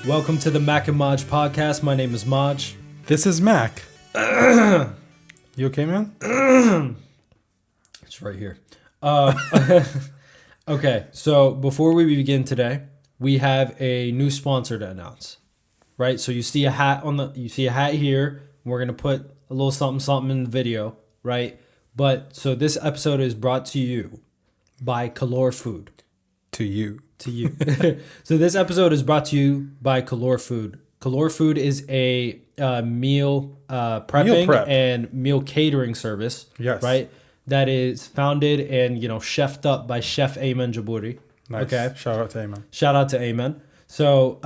Welcome to the MacAndMaj podcast. My name is Maj. This is Mac. You okay, man? It's right here. Okay, so before we begin today, we have a new sponsor to announce. Right? So you see a hat here. We're gonna put a little something in the video, right? But so this episode is brought to you by Calor Food. To you. So this episode is brought to you by Calor Food. Calor Food is a meal prepping and meal catering service. Yes. Right? That is founded and chefed up by Chef Ayman Jabouri. Nice. Okay. Shout out to Ayman. So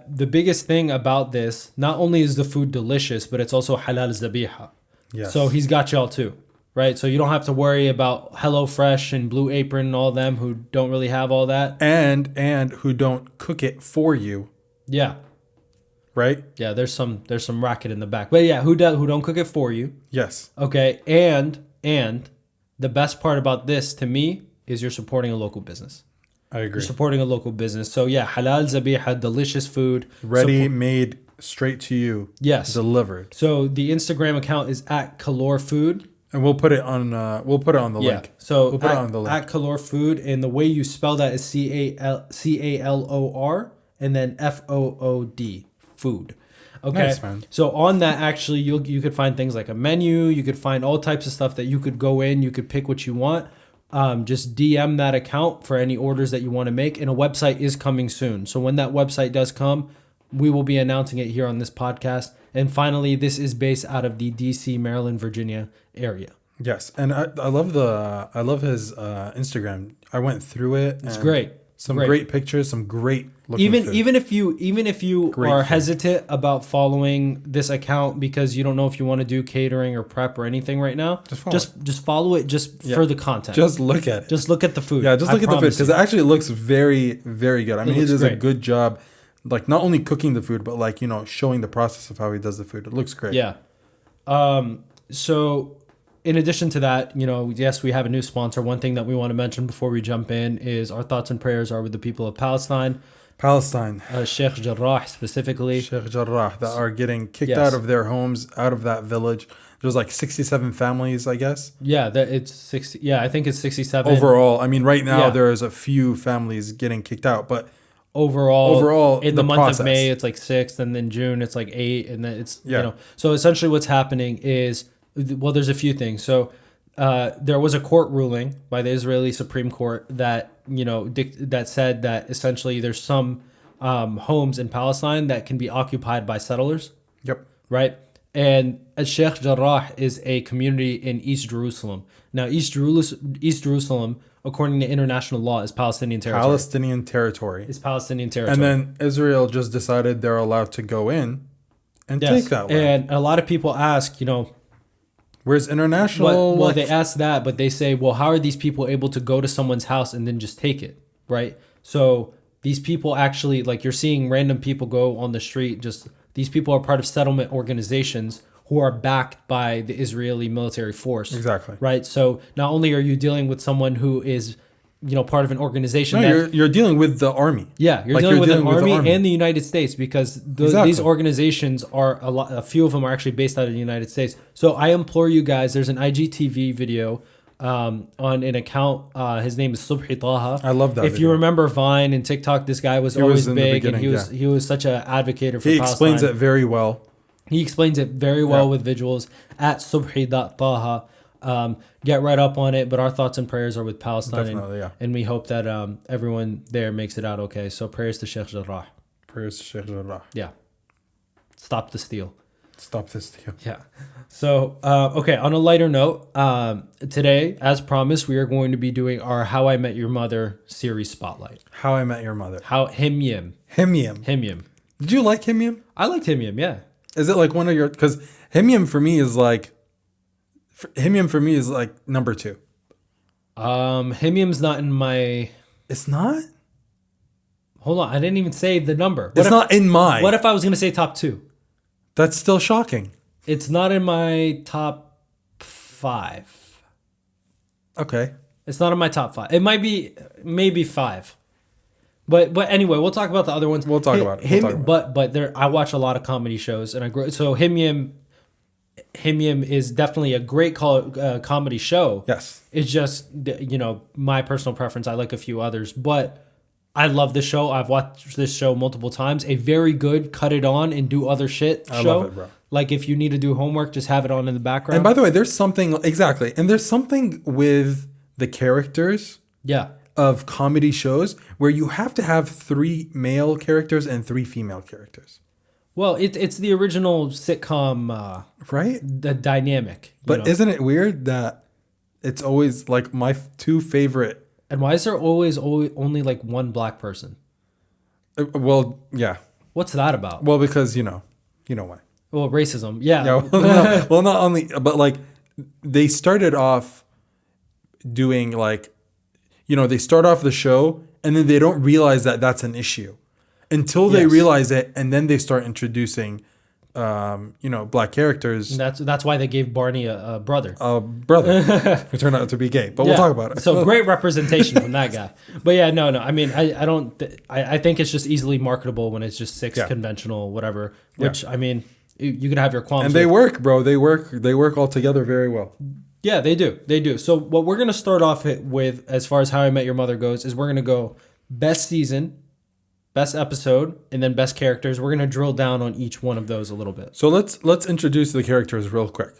the biggest thing about this, not only is the food delicious, but it's also halal zabiha. Yes. So he's got y'all too. Right, so you don't have to worry about HelloFresh and Blue Apron and all of them who don't really have all that, and who don't cook it for you. Yeah, right. Yeah, there's some racket in the back, but yeah, who don't cook it for you? Yes. Okay, and the best part about this to me is you're supporting a local business. I agree. You're supporting a local business. So yeah, halal zabiha, delicious food, ready made straight to you. Yes, delivered. So the Instagram account is @calorfood. And we'll put it on the link. So we'll put it on the link. @Calor Food, and the way you spell that is CALOR and then FOOD food. Okay. Nice, man. So on that, actually, you could find things like a menu. You could find all types of stuff that you could go in. You could pick what you want. Just DM that account for any orders that you want to make. And a website is coming soon. So when that website does come, we will be announcing it here on this podcast. And finally, this is based out of the DC, Maryland, Virginia area. Yes, and I love his Instagram. I went through it. It's great. Some great pictures, some great looking food. Even if you are hesitant about following this account because you don't know if you want to do catering or prep or anything right now, just follow it for the content. Just look at it. Just look at the food. Yeah, just look at the food because it actually looks very, very good. I mean, he does a good job. Like not only cooking the food, but showing the process of how he does the food. It looks great. Yeah. So in addition to that, yes, we have a new sponsor. One thing that we want to mention before we jump in is our thoughts and prayers are with the people of Palestine. Sheikh Jarrah specifically. Sheikh Jarrah that are getting kicked out of their homes, out of that village. There's 67 families, I guess. Yeah, it's 60. Yeah, I think it's 67 overall. I mean, right now there is a few families getting kicked out, but overall in the month of May it's 6, and then June it's 8, and then it's so essentially what's happening is, well, there's a few things. So there was a court ruling by the Israeli Supreme Court that that said that essentially there's some homes in Palestine that can be occupied by settlers. Yep. Right. And Sheikh Jarrah is a community in East Jerusalem. Now East Jerusalem, according to international law, is Palestinian territory. It's Palestinian territory. And then Israel just decided they're allowed to go in and take that land. And a lot of people ask, where's international? Well, they ask that, but they say, well, how are these people able to go to someone's house and then just take it, right? So these people actually, you're seeing random people go on the street. These people are part of settlement organizations who are backed by the Israeli military force. Exactly. Right. So not only are you dealing with someone who is, part of an organization. No, you're dealing with the army. Yeah, you're dealing with an army and the United States, because these organizations a few of them are actually based out of the United States. So I implore you guys. There's an IGTV video on an account. His name is Subhi Taha. I love that. If you remember Vine and TikTok, this guy was always big, and he was such an advocate for Palestine. He explains it very well. He explains it very well with visuals @subhi.taha. Get right up on it, but our thoughts and prayers are with Palestine. Definitely, and we hope that everyone there makes it out okay. So prayers to Sheikh Jarrah. Yeah. Stop the steal. Yeah. So, okay, on a lighter note, today, as promised, we are going to be doing our How I Met Your Mother series spotlight. How I Met Your Mother. HIMYIM. HIMYIM. Did you like HIMYIM? I liked HIMYIM, yeah. Is it one of your... Because HIMYIM for me is number 2. HIMYIM's not in my... It's not? Hold on, I didn't even say the number. It's not in mine. What if I was going to say top 2? That's still shocking. It's not in my top 5. Okay. It's not in my top 5. It might be maybe 5. But anyway, we'll talk about the other ones. We'll talk about it. But there, I watch a lot of comedy shows, and so HIMYIM is definitely a great comedy show. Yes. It's just, my personal preference. I like a few others, but I love this show. I've watched this show multiple times. A very good cut it on and do other shit show. I love it, bro. Like if you need to do homework, just have it on in the background. And by the way, there's something with the characters. Yeah. Of comedy shows where you have to have 3 male characters and 3 female characters. Well, it's the original sitcom, right? The dynamic. But isn't it weird that it's always like my 2 favorite? And why is there always only like one black person? Well, yeah. What's that about? Well, because you know why. Well, racism. Yeah. Well, not only, but like they started off doing like, they start off the show and then they don't realize that that's an issue until they realize it, and then they start introducing, black characters. And that's why they gave Barney a brother. A brother who turned out to be gay, but we'll talk about it. So great representation from that guy. But yeah, no. I mean, I think it's just easily marketable when it's just 6 conventional whatever. Which I mean, you can have your qualms. And they work, bro. They work all together very well. Yeah, they do. So what we're going to start off with, as far as How I Met Your Mother goes, is we're going to go best season, best episode, and then best characters. We're going to drill down on each one of those a little bit. So let's introduce the characters real quick.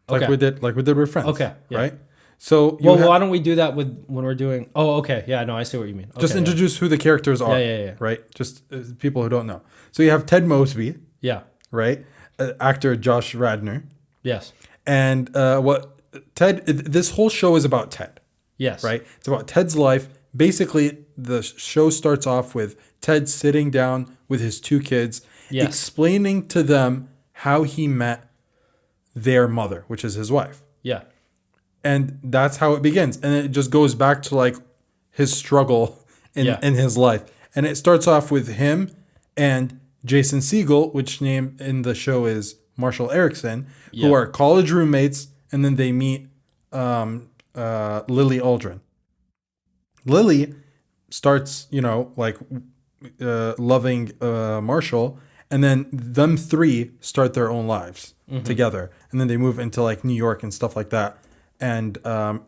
Like we did with Friends. Okay. Yeah. Right? So why don't we do that when we're doing... Oh, okay. Yeah, no, I see what you mean. Okay, just introduce who the characters are. Yeah. Right? Just people who don't know. So you have Ted Mosby. Yeah. Right? Actor Josh Radnor. Yes. And this whole show is about Ted. Yes. Right? It's about Ted's life. Basically, the show starts off with Ted sitting down with his 2 kids, explaining to them how he met their mother, which is his wife. Yeah. And that's how it begins. And it just goes back to like his struggle in his life. And it starts off with him and Jason Segel, which name in the show is Marshall Erickson, who are college roommates, and then they meet Lily Aldrin. Lily starts, loving Marshall, and then them 3 start their own lives together, and then they move into like New York and stuff like that, and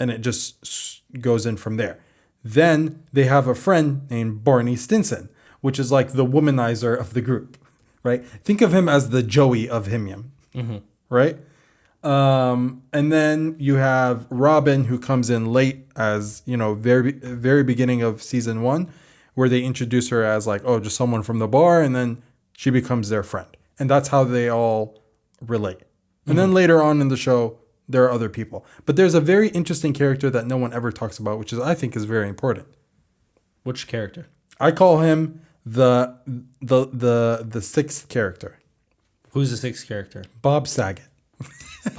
it just goes in from there. Then they have a friend named Barney Stinson, which is like the womanizer of the group. Right? Think of him as the Joey of HIMYIM. Right? And then you have Robin, who comes in late as, very, very beginning of season 1, where they introduce her as like, just someone from the bar. And then she becomes their friend. And that's how they all relate. And then later on in the show, there are other people. But there's a very interesting character that no one ever talks about, which I think is very important. Which character? I call him the 6th character. Who's the 6th character? Bob Saget.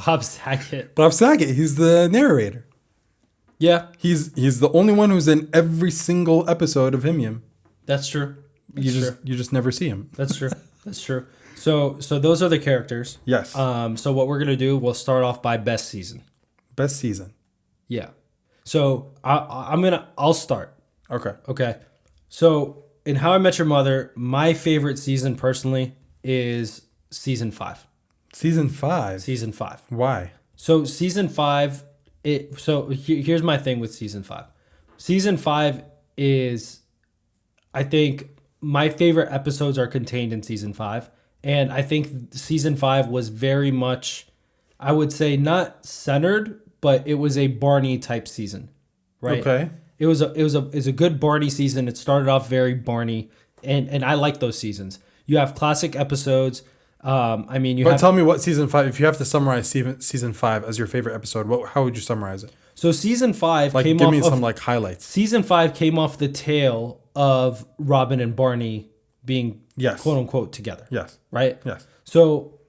Bob Saget. Bob Saget. He's the narrator. Yeah. He's the only one who's in every single episode of HIMYIM. That's true. You just never see him. That's true. So those are the characters. Yes. So what we're gonna do, we'll start off by best season. Best season. Yeah. So I'll start. Okay. So in How I Met Your Mother, my favorite season personally is season 5. Season 5? Season 5. Why? So season 5, here's my thing with season 5. Season 5 is, I think, my favorite episodes are contained in season 5. And I think season 5 was very much, I would say, not centered, but it was a Barney type season. Right? Okay. It was a good Barney season. It started off very Barney, and I like those seasons. You have classic episodes. Tell me what season 5. If you have to summarize season 5 as your favorite episode, how would you summarize it? So season 5 came off. Give me some highlights. Season 5 came off the tail of Robin and Barney being quote unquote together. Yes. Right. Yes. So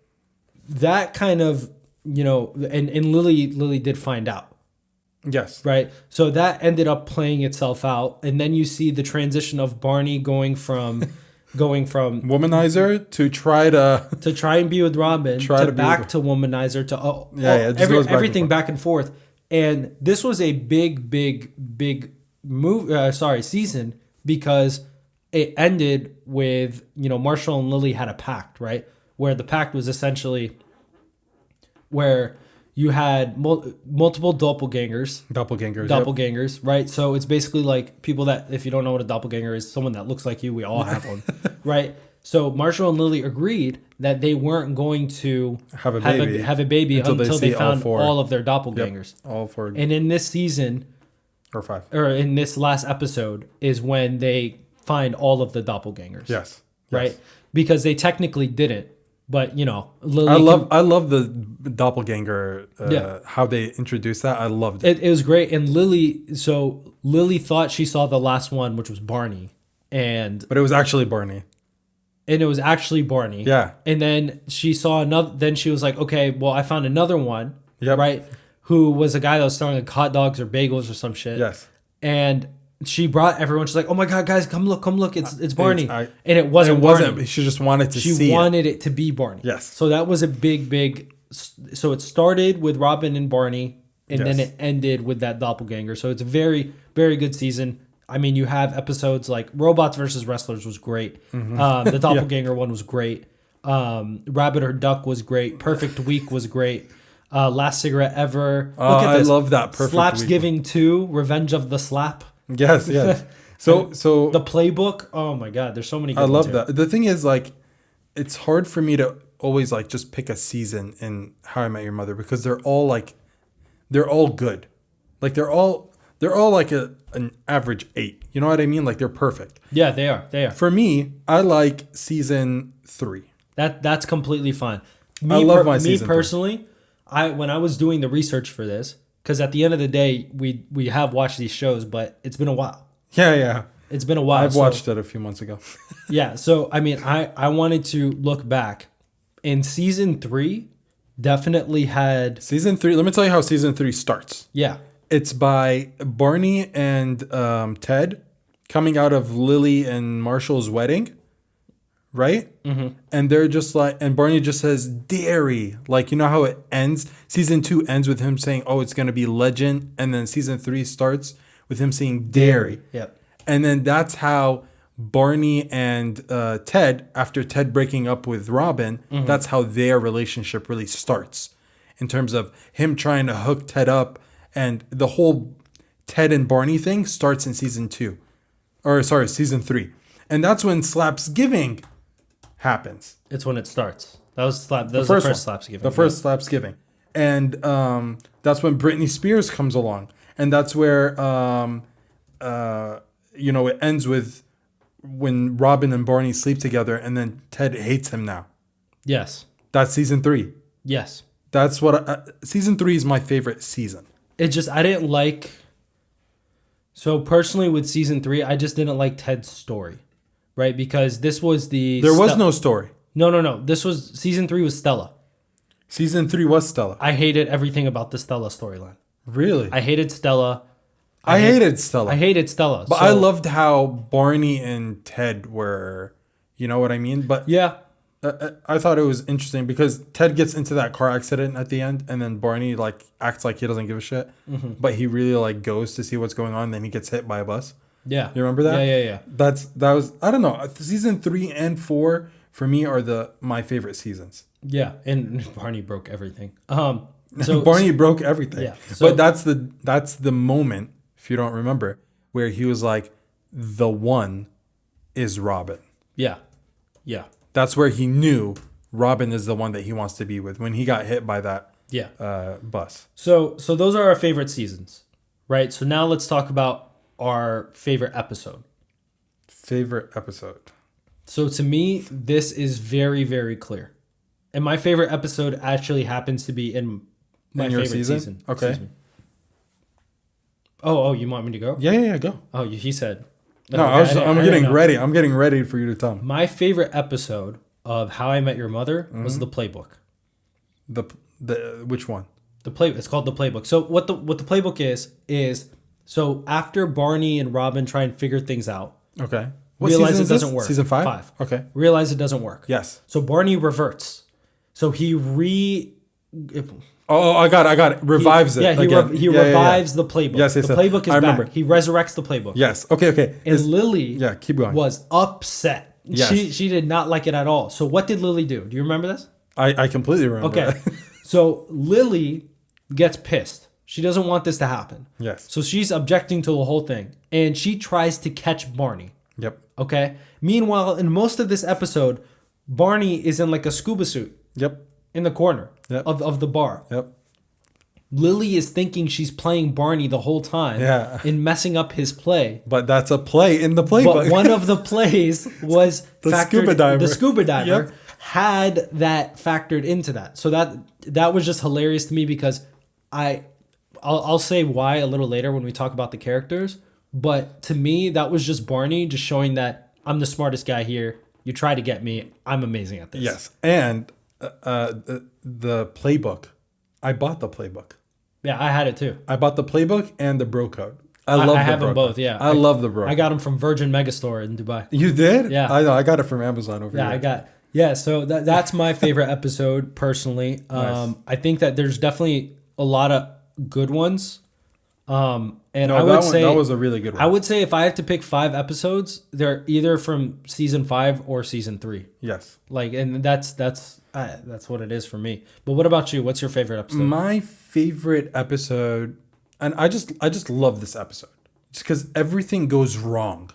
that kind of and Lily did find out. Yes. Right. So that ended up playing itself out. And then you see the transition of Barney going from womanizer to try and be with Robin, to womanizer, to everything back and forth. And this was a big season because it ended with, Marshall and Lily had a pact, right? Where the pact was essentially where you had multiple doppelgangers, right? So it's basically like people that, if you don't know what a doppelganger is, someone that looks like you. We all have one, right? So Marshall and Lily agreed that they weren't going to have a baby until they found all of their doppelgangers. Yep, all four. And in this season, or 5, or in this last episode, is when they find all of the doppelgangers. Yes. Right? Because they technically didn't. But, Lily I love the doppelganger, how they introduced that. I loved it. It was great. And Lily thought she saw the last one, which was Barney. But it was actually Barney. And it was actually Barney. Yeah. And then she saw another, then she was like, okay, well, I found another one. Yep. Right? Who was a guy that was selling like hot dogs or bagels or some shit. Yes. And she brought everyone. She's like, "Oh my god, guys, come look! It's Barney." And it wasn't. Barney. She just wanted to see. She wanted it to be Barney. Yes. So that was a big. So it started with Robin and Barney, and then it ended with that doppelganger. So it's a very, very good season. I mean, you have episodes like Robots versus Wrestlers was great. Mm-hmm. The doppelganger one was great. Rabbit or Duck was great. Perfect Week was great. Last Cigarette Ever. Look at this. I love that. Perfect Slapsgiving 2, Revenge of the Slap. Yes. So the Playbook. Oh my god, there's so many good I love ones that. The thing is, like, it's hard for me to always like just pick a season in How I Met Your Mother because they're all good. Like they're all like an average 8. You know what I mean? Like they're perfect. Yeah, they are. For me, I like season 3. That's completely fine. I love my season. Me personally, when I was doing the research for this, because at the end of the day, we have watched these shows, but it's been a while. Yeah. It's been a while. I've watched it a few months ago. Yeah, so I mean, I wanted to look back. In season 3, definitely had season 3. Let me tell you how season 3 starts. Yeah, it's by Barney and Ted coming out of Lily and Marshall's wedding. Right? Mm-hmm. And they're just like, and Barney just says dairy. Like, you know how it ends? Season 2 ends with him saying, "Oh, it's going to be legend." And then season 3 starts with him saying dairy. Yep. And then that's how Barney and Ted, after Ted breaking up with Robin, that's how their relationship really starts. In terms of him trying to hook Ted up. And the whole Ted and Barney thing starts in season 3. And that's when Slapsgiving happens. It's when it starts. That was the first Slapsgiving. The first Slapsgiving. And that's when Britney Spears comes along. And that's where, it ends with when Robin and Barney sleep together and then Ted hates him now. Yes. That's season 3. Yes. That's what... season 3 is my favorite season. It just... I didn't like... So personally with season 3, I just didn't like Ted's story. Right? Because this was the... There was no story. No. This was... Season 3 was Stella. Season 3 was Stella. I hated everything about the Stella storyline. Really? I hated Stella. I hated Stella. I hated Stella. But I loved how Barney and Ted were... You know what I mean? But yeah. I thought it was interesting because Ted gets into that car accident at the end and then Barney like acts like he doesn't give a shit. Mm-hmm. But he really like goes to see what's going on. Then he gets hit by a bus. Yeah. You remember that? Yeah. That was, I don't know. Season 3 and 4 for me are my favorite seasons. Yeah. And Barney broke everything. So Barney broke everything. Yeah. So, but that's the moment, if you don't remember, where he was like, the one is Robin. Yeah. That's where he knew Robin is the one that he wants to be with when he got hit by that bus. So those are our favorite seasons, right? So now let's talk about our favorite episode. Favorite episode. So to me, this is very, very clear. And my favorite episode actually happens to be in my favorite season. Okay. Oh, you want me to go? Yeah, go. Oh, he said... No, I'm getting ready. I'm getting ready for you to tell me. My favorite episode of How I Met Your Mother was The Playbook. The which one? It's called The Playbook. So what the Playbook is so after Barney and Robin try and figure things out. Okay. What realize it doesn't work. Season 5? Okay. Realize it doesn't work. Yes. So Barney reverts. So he Oh, I got it. Revives it. Yeah, again. he revives the playbook. Yes, the playbook is I remember. back. He resurrects the playbook. Yes. Okay. And Lily yeah, keep going. was upset. Yes. She did not like it at all. So what did Lily do? Do you remember this? I completely remember. Okay. So Lily gets pissed. She doesn't want this to happen. Yes. So she's objecting to the whole thing. And she tries to catch Barney. Yep. Okay. Meanwhile, in most of this episode, Barney is in like a scuba suit. Yep. In the corner Yep. of the bar. Yep. Lily is thinking she's playing Barney the whole time. Yeah. And messing up his play. But that's a play in the playbook. But one of the plays was The scuba diver. The scuba diver Yep. had that factored into that. So that was just hilarious to me because I'll say why a little later when we talk about the characters. But to me, that was just Barney just showing that I'm the smartest guy here. You try to get me. I'm amazing at this. Yes. And the playbook. I bought the playbook. Yeah, I had it too. I bought the playbook and the bro code. I love I the have bro them code. both, yeah. I love the bro I code. got them from Virgin Megastore in Dubai. You did? Yeah. I know. I got it from Amazon over here. Yeah, so that's my favorite episode personally. Nice. I think that there's definitely a lot of good ones. And No, I would say that was a really good one. I would say if I have to pick 5 episodes, they're either from season 5 or season 3. Yes. Like, and that's what it is for me. But what about you? What's your favorite episode? My favorite episode, and I just love this episode, just because everything goes wrong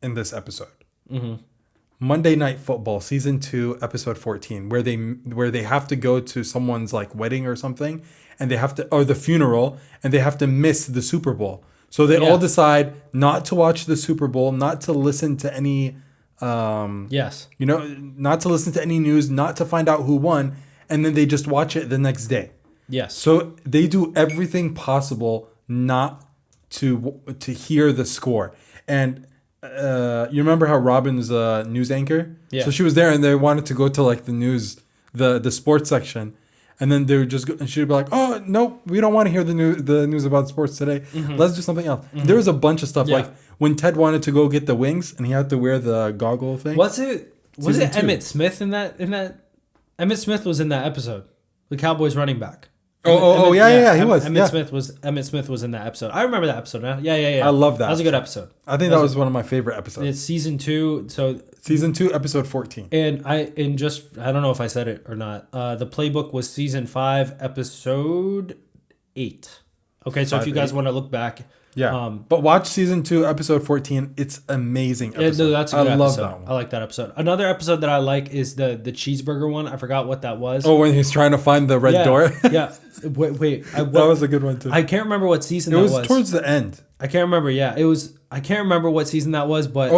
in this episode. Mm-hmm. Monday Night Football, season 2, episode 14, where they have to go to someone's like wedding or something, and they have to, or the funeral, and they have to miss the Super Bowl. So they all decide not to watch the Super Bowl, not to listen to any, Yes. not to listen to any news, not to find out who won, and then they just watch it the next day. Yes. So they do everything possible not to hear the score. And you remember how Robin's a news anchor? Yeah. So she was there, and they wanted to go to like the news, the sports section, and then they would just go, and she'd be like, "Oh no, we don't want to hear the news about sports today. Let's do something else." There was a bunch of stuff like when Ted wanted to go get the wings, and he had to wear the goggle thing. Was it Season 2. Emmett Smith in that? Emmett Smith was in that episode. The Cowboys running back. Yeah, he was. Emmett Smith was in that episode. I remember that episode now. Yeah. I love that. That was a good episode. I think that was one of my favorite episodes. It's season 2. So Season 2, episode 14. and I don't know if I said it or not. The playbook was season 5, episode 8. Okay, so if you guys want to look back, But watch season 2, episode 14. It's amazing episode. no, that's a good I episode. love that one. I like that episode. Another episode that I like is the cheeseburger one. I forgot what that was. Oh, when he's trying to find the red door. Yeah. Wait. That was a good one too. I can't remember what season It that was was. towards the end. I can't remember. Yeah, it was. I can't remember what season that was, but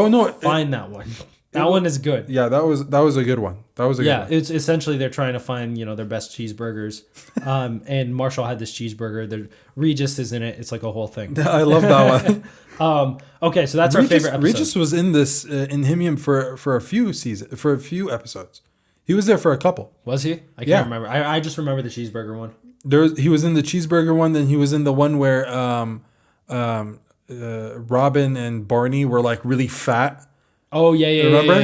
find that one. That one is good. Yeah, that was a good one. That was a good one. It's essentially they're trying to find their best cheeseburgers. And Marshall had this cheeseburger. Regis is in it. It's like a whole thing. I love that one. Okay, so that's our favorite episode. Regis was in this in HIMYIM for a few episodes. He was there for a couple. Was he? I can't remember. I just remember the cheeseburger one. He was in the cheeseburger one. Then he was in the one where Robin and Barney were like really fat. Oh yeah. Remember?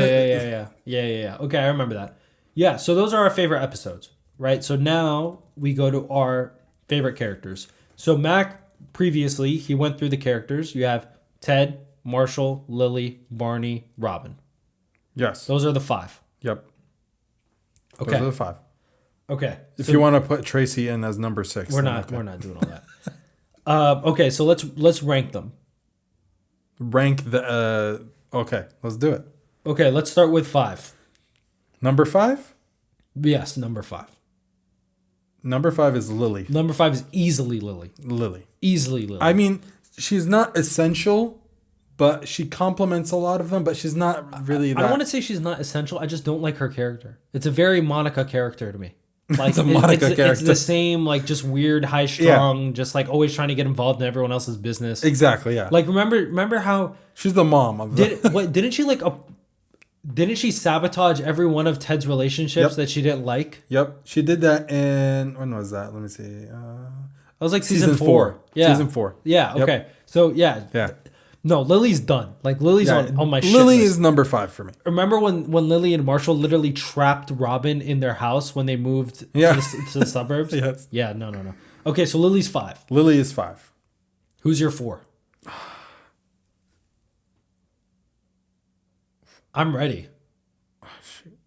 Yeah. Okay, I remember that. Yeah, so those are our favorite episodes, right? So now we go to our favorite characters. So Mac previously he went through the characters. You have Ted, Marshall, Lily, Barney, Robin. Yes. Those are the 5. Yep. Okay. Those are the 5. Okay. If you want to put Tracy in as number 6, we're not doing all that. Okay, so let's rank them. Rank the. Okay, let's do it. Okay, let's start with 5. Number 5? Yes, number 5. Number 5 is Lily. Number 5 is easily Lily. Easily Lily. I mean, she's not essential, but she complements a lot of them, but she's not really that. I don't want to say she's not essential. I just don't like her character. It's a very Monica character to me. Like It's a Monica character. It's the same, like just weird, high strung, just like always trying to get involved in everyone else's business. Exactly, yeah. Like remember how She's the mom of the... Didn't she sabotage every one of Ted's relationships that she didn't like? Yep, she did that in... When was that? Let me see. I was like season 4. Yeah. Season 4. Yeah, okay. Yep. So, yeah. Yeah. No, Lily's done. Like Lily's on my shit Lily list. is number 5 for me. Remember when Lily and Marshall literally trapped Robin in their house when they moved to the suburbs? Yes. Yeah, no. Okay, so Lily's 5. Lily is 5. Who's your 4? I'm ready.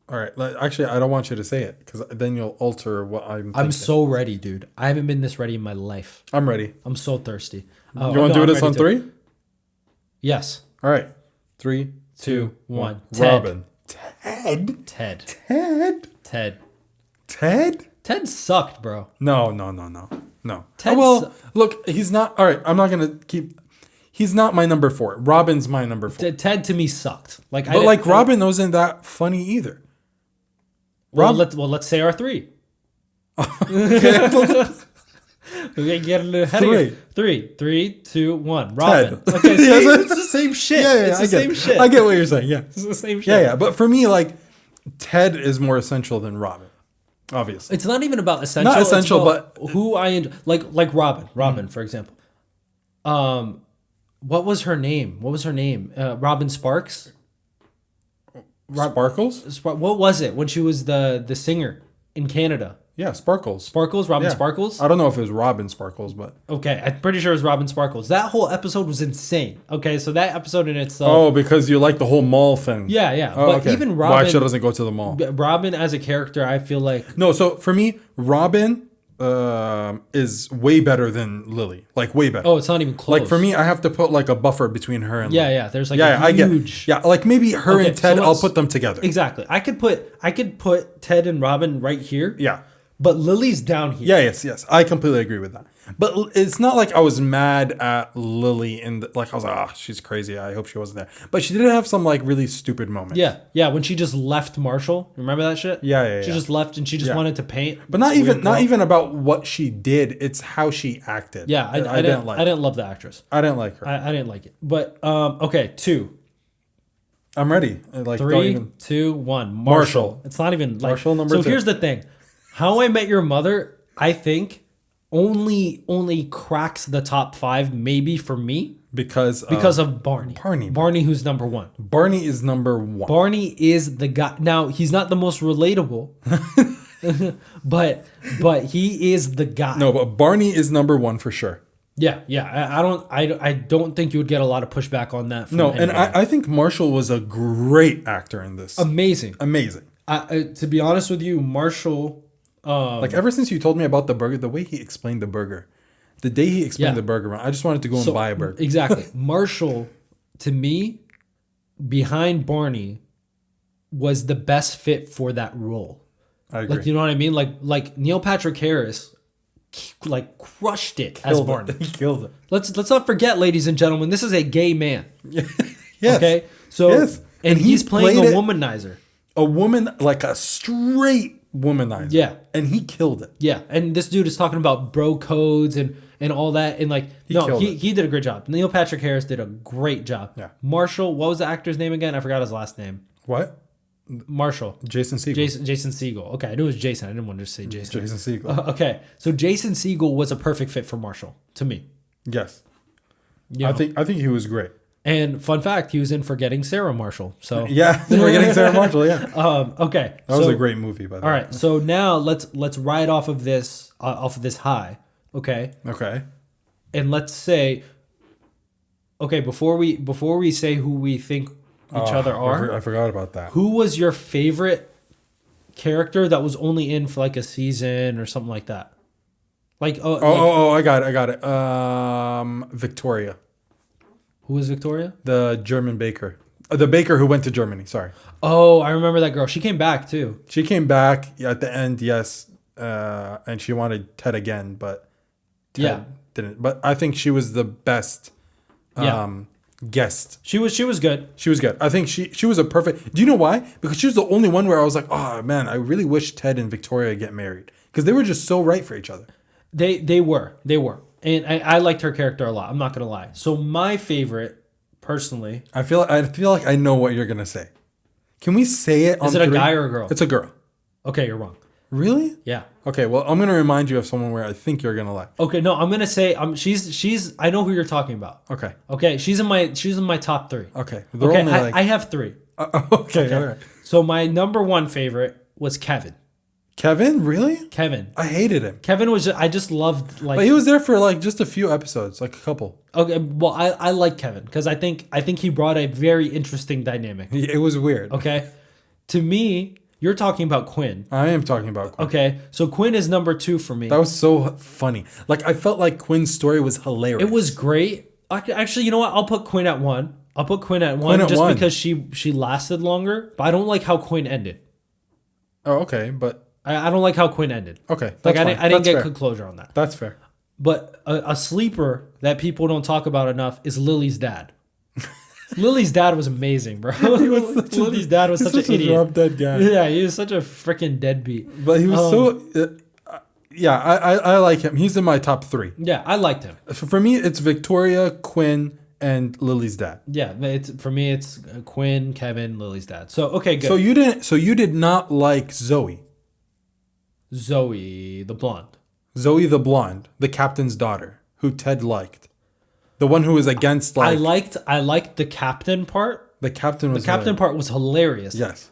All right. Actually, I don't want you to say it because then you'll alter what I'm thinking. I'm so ready, dude. I haven't been this ready in my life. I'm ready. I'm so thirsty. You want to do this on 3? Yes. All right. 3, 2, 1. Robin. Ted. Ted sucked, bro. No. Ted look, he's not. All right. I'm not gonna keep. He's not my number 4. Robin's my number 4. Ted to me sucked. Robin wasn't that funny either. Let's say our 3. We get a little ahead of you. 3, 2, 1. Robin. Ted. Okay, see, it's the same shit. It's the same shit. I get what you're saying. Yeah, it's the same shit. Yeah. But for me, like, Ted is more essential than Robin. Obviously, it's not even about essential. Not essential, but who I enjoy, like Robin. Robin, for example. What was her name? Robin Sparks. Sparkles. What was it when she was the singer in Canada? Yeah, Sparkles. Robin Sparkles? I don't know if it was Robin Sparkles, but... Okay, I'm pretty sure it was Robin Sparkles. That whole episode was insane. Okay, so that episode in itself... Oh, because you like the whole mall thing. Yeah. Oh, but okay. even Robin... Why she doesn't go to the mall? Robin as a character, I feel like... No, so for me, Robin is way better than Lily. Like, way better. Oh, it's not even close. Like, for me, I have to put, like, a buffer between her and Lily. Yeah, there's, like, a huge... Yeah, like, maybe her and Ted, I'll put them together. Exactly. I could put Ted and Robin right here. Yeah. But Lily's down here. Yeah, yes. I completely agree with that. But it's not like I was mad at Lily and like I was like, she's crazy. I hope she wasn't there. But she did have some like really stupid moments. Yeah. When she just left Marshall, remember that shit? Yeah. She just left and she just wanted to paint. But not even about what she did. It's how she acted. Yeah, I didn't like. I didn't love the actress. I didn't like her. I didn't like it. But okay, 2. I'm ready. Like 3, 2, 1. Marshall. It's not even like Marshall number 2. So here's the thing. How I Met Your Mother, I think, only cracks the top 5 maybe for me because of Barney. Barney, who's number 1. Barney is number 1. Barney is the guy. Now he's not the most relatable, but he is the guy. No, but Barney is number 1 for sure. Yeah. I don't think you would get a lot of pushback on that. No, anybody. And I think Marshall was a great actor in this. Amazing. To be honest with you, Marshall. Like ever since you told me about the burger, the way he explained the burger, the day he explained the burger, I just wanted to go and buy a burger. Exactly. Marshall, to me, behind Barney, was the best fit for that role. I agree. Like, you know what I mean? Like Neil Patrick Harris, like crushed it as Barney. He killed it. Let's not forget, ladies and gentlemen, this is a gay man. Yes. Okay. So and he's playing a womanizer. A woman, like a straight womanizer. Yeah. And he killed it. Yeah. And this dude is talking about bro codes and all that. And like, he did a great job. Neil Patrick Harris did a great job. Yeah. Marshall, what was the actor's name again? I forgot his last name. What? Marshall. Jason Segel. Jason Segel. Okay. I knew it was Jason. I didn't want to just say Jason. Jason Segel. Okay. So Jason Segel was a perfect fit for Marshall to me. Yes. I think he was great. And fun fact, he was in Forgetting Sarah Marshall. So yeah, Forgetting Sarah Marshall. Yeah. Okay. That was a great movie, by the way. All right. So now let's ride off of this high. Okay. Okay. And let's say, okay, before we say who we think each other are, I forgot about that. Who was your favorite character that was only in for like a season or something like that? Like I got it. Victoria. Who was Victoria? The German baker. The baker who went to Germany, sorry. Oh, I remember that girl. She came back too. She came back at the end, yes. And she wanted Ted again, but Ted didn't. But I think she was the best guest. She was good. She was good. I think she was a perfect... Do you know why? Because she was the only one where I was like, oh man, I really wish Ted and Victoria get married. Because they were just so right for each other. They were. And I liked her character a lot. I'm not gonna lie. So my favorite, personally, I feel like I know what you're gonna say. Can we say it? Is it a guy or a girl? It's a girl. Okay, you're wrong. Really? Yeah. Okay, well, I'm gonna remind you of someone where I think you're gonna like. Okay, no, I'm gonna say she's I know who you're talking about. Okay. Okay, she's in my top 3. Okay. They're Okay, only like. I have 3. Okay. All right. So my number 1 favorite was Kevin. Kevin, really? Kevin. I hated him. Kevin was I just loved like. But he was there for like just a few episodes, like a couple. Okay, well I like Kevin because I think he brought a very interesting dynamic. It was weird. Okay, to me, you're talking about Quinn. I am talking about Quinn. Okay, so Quinn is number 2 for me. That was so funny. Like I felt like Quinn's story was hilarious. It was great. Actually, you know what? I'll put Quinn at 1. I'll put Quinn at 1 at just 1. because she lasted longer. But I don't like how Quinn ended. Oh, okay, but I don't like how Quinn ended. okay. Like That's I fine. didn't That's get fair. good closure on that. That's fair. But a sleeper that people don't talk about enough is Lily's dad. Lily's dad was amazing, bro. Lily's dad was such an idiot. Drop dead guy. Yeah, he was such a freaking deadbeat. But he was yeah, I like him. He's in my top 3. Yeah, I liked him. For me, it's Victoria, Quinn, and Lily's dad. Yeah, for me it's Quinn, Kevin, Lily's dad. So okay, good. So you did not like Zoe. Zoe, the blonde. Zoe the blonde, the captain's daughter, who Ted liked. The one who was against like I liked the captain part. the captain was The captain part was hilarious. Yes.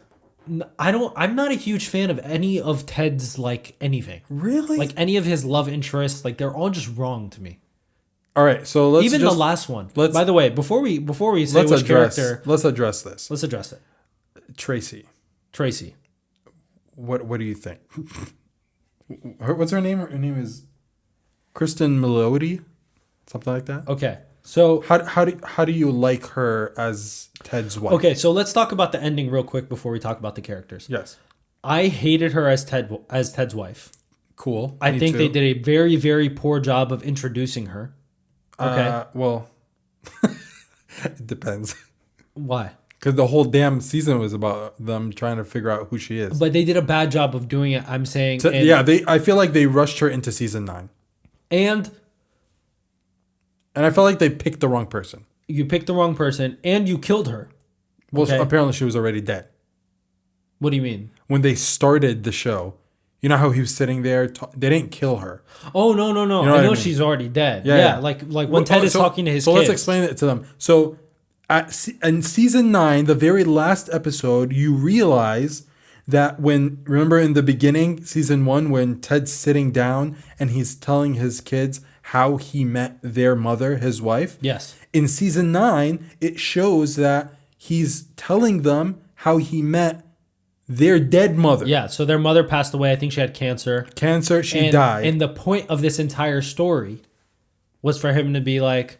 I'm not a huge fan of any of Ted's like anything. Really? Like any of his love interests, like they're all just wrong to me. All right, so let's Even just, the last one. let's- By the way, before we say which character, let's address this. let's address it. Tracy, Tracy. what do you think? What's her name? Her name is Kristen Melody, something like that. Okay. So How do you like her as Ted's wife? okay, so let's talk about the ending real quick before we talk about the characters. Yes. I hated her as Ted's wife. Cool. I Me think too. they did a very, very poor job of introducing her. Okay. Well, it depends. Why? Because the whole damn season was about them trying to figure out who she is. But they did a bad job of doing it, I'm saying. So, I feel like they rushed her into season 9. And I felt like they picked the wrong person. you picked the wrong person and you killed her. Well, Okay. apparently she was already dead. What do you mean? When they started the show, you know how he was sitting there? They didn't kill her. Oh, no. You know I what know I mean? she's already dead. Yeah, Yeah, yeah. like when Ted is talking to his kids. let's explain it to them. So in season 9, the very last episode, you realize that remember in the beginning, season 1, when Ted's sitting down and he's telling his kids how he met their mother, his wife. Yes. In season 9, it shows that he's telling them how he met their dead mother. Yeah, so their mother passed away. I think she had cancer. Cancer, she died. And the point of this entire story was for him to be like,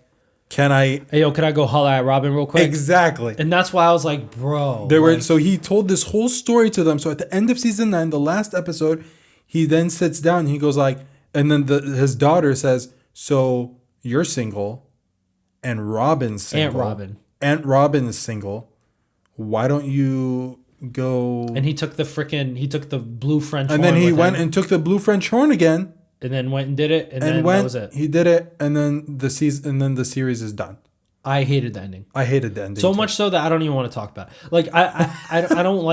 Can I? hey, yo, can I go holler at Robin real quick? Exactly. And that's why I was like, bro. So he told this whole story to them. So at the end of season 9, the last episode, he then sits down and he goes like, and then his daughter says, so you're single and Robin's single. Aunt Robin is single. Why don't you go? And he took the blue French and horn then he with went him, and took the blue French horn again. and then went and did it. And then went, that was it. He did it. And then the series is done. I hated the ending. I hated the ending So too. much so that I don't even want to talk about it. Like I don't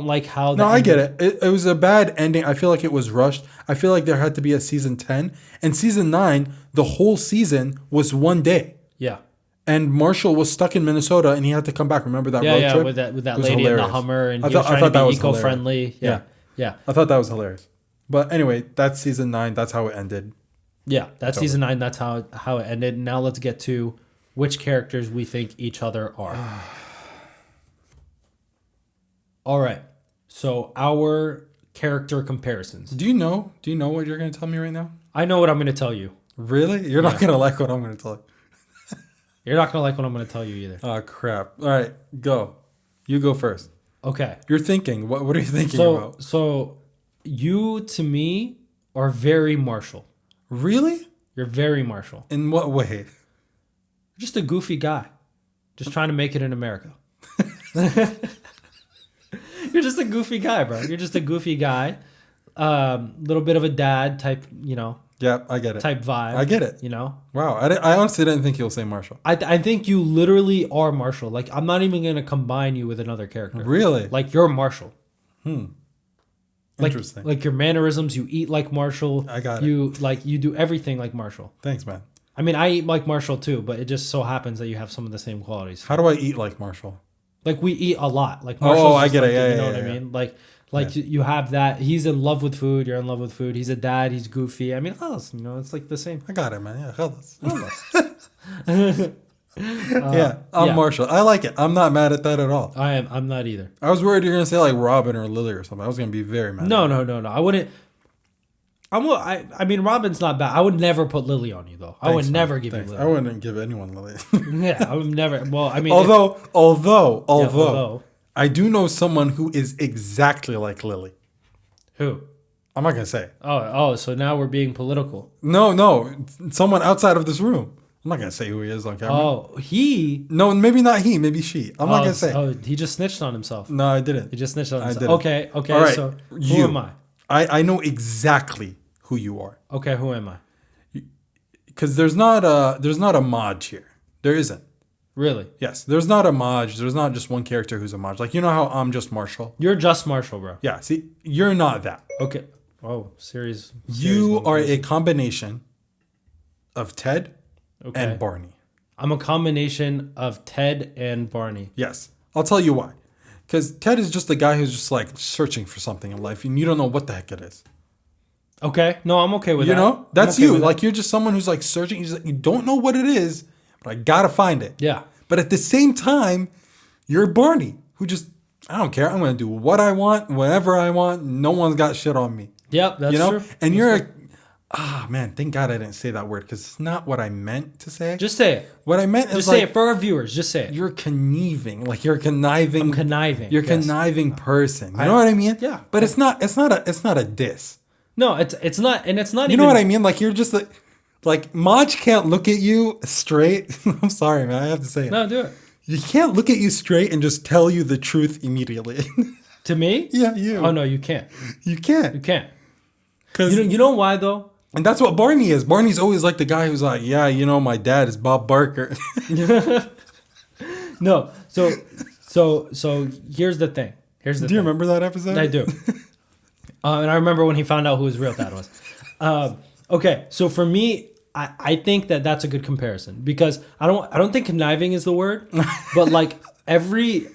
like how. No, I get it. It was a bad ending. I feel like it was rushed. I feel like there had to be a season 10. And season 9, the whole season was one day. Yeah. And Marshall was stuck in Minnesota and he had to come back. Remember that road trip? with that It was lady in the hilarious. Hummer, and I he thought- was I trying thought to that be was eco-friendly. Yeah. I thought that was hilarious. But anyway, that's season 9. That's how it ended. Yeah, that's season 9. That's how it ended. Now let's get to which characters we think each other are. All right. So our character comparisons. Do you know what you're going to tell me right now? I know what I'm going to tell you. Really? You're not going to like what I'm going to tell you. You're not going to like what I'm going to tell you either. Oh, crap. All right, go. You go first. Okay. You're thinking. What are you thinking about? So you, to me, are very Marshall. Really? You're very Marshall. In what way? You're just a goofy guy. Just trying to make it in America. You're just a goofy guy, bro. You're just a goofy guy. Little bit of a dad type, Yeah, I get it. type vibe. I get it. Wow, I honestly didn't think you'll say Marshall. I think you literally are Marshall. Like, I'm not even going to combine you with another character. Really? Like, you're Marshall. Interesting. Like your mannerisms, you eat like Marshall. I got it. You do everything like Marshall. Thanks, man. I mean, I eat like Marshall too, but it just so happens that you have some of the same qualities. How do I eat like Marshall? Like we eat a lot. Like Marshall's I just get it. like, Yeah, you know yeah, what I yeah. mean? Like you have that. He's in love with food. You're in love with food. He's a dad. He's goofy. I mean, Khalas, you know, it's like the same. I got it, man. Yeah, Khalas. Khalas. I'm Marshall. I like it. I'm not mad at that at all. I'm not either. I was worried you're gonna say like Robin or Lily or something. I was gonna be very mad. No. I wouldn't. I mean, Robin's not bad. I would never put Lily on you though. I would never give you Lily. I wouldn't give anyone Lily. Yeah, I would never. Well, I mean, although I do know someone who is exactly like Lily. Who? I'm not gonna say. Oh, so now we're being political. No, someone outside of this room. I'm not gonna say who he is on camera. Oh, he? No, maybe not he. Maybe she. I'm not gonna say. Oh, he just snitched on himself. No, I didn't. He just snitched on himself. didn't. Okay. All right. So who am I? I know exactly who you are. Okay, who am I? Because there's not a Maj here. There isn't. Really? Yes, there's not a Maj. There's not just one character who's a Maj. Like, you know how I'm just Marshall? You're just Marshall, bro. Yeah, see, you're not that. Okay. Oh, series. You are a combination of Ted and Barney. I'm a combination of Ted and Barney. Yes. I'll tell you why. Because Ted is just a guy who's just like searching for something in life and you don't know what the heck it is. Okay. No, I'm okay with that. You know? That's okay you. Like, you're just someone who's like searching. You don't know what it is, but I gotta find it. Yeah. But at the same time, you're Barney who just, I don't care. I'm going to do what I want, whenever I want. No one's got shit on me. Yep, that's true. And you're man, thank God I didn't say that word because it's not what I meant to say. Just say it. What I meant is just say it for our viewers. Just say it. You're conniving, like you're conniving. I'm conniving. You're conniving person. You know what I mean? Yeah. But it's not a diss. No, it's not, and it's not. You know what I mean? Like you're just like Maj can't look at you straight. I'm sorry, man. I have to say it. No, do it. You can't look at you straight and just tell you the truth immediately. To me? Yeah, you. Oh no, you can't. You can't. You can't. You know why though? And that's what Barney is. Barney's always like the guy who's like, yeah, you know, my dad is Bob Barker. No. So here's the thing. Do you remember that episode? I do. And I remember when he found out who his real dad was. Okay, so for me, I think that's a good comparison because I don't think conniving is the word, but like everything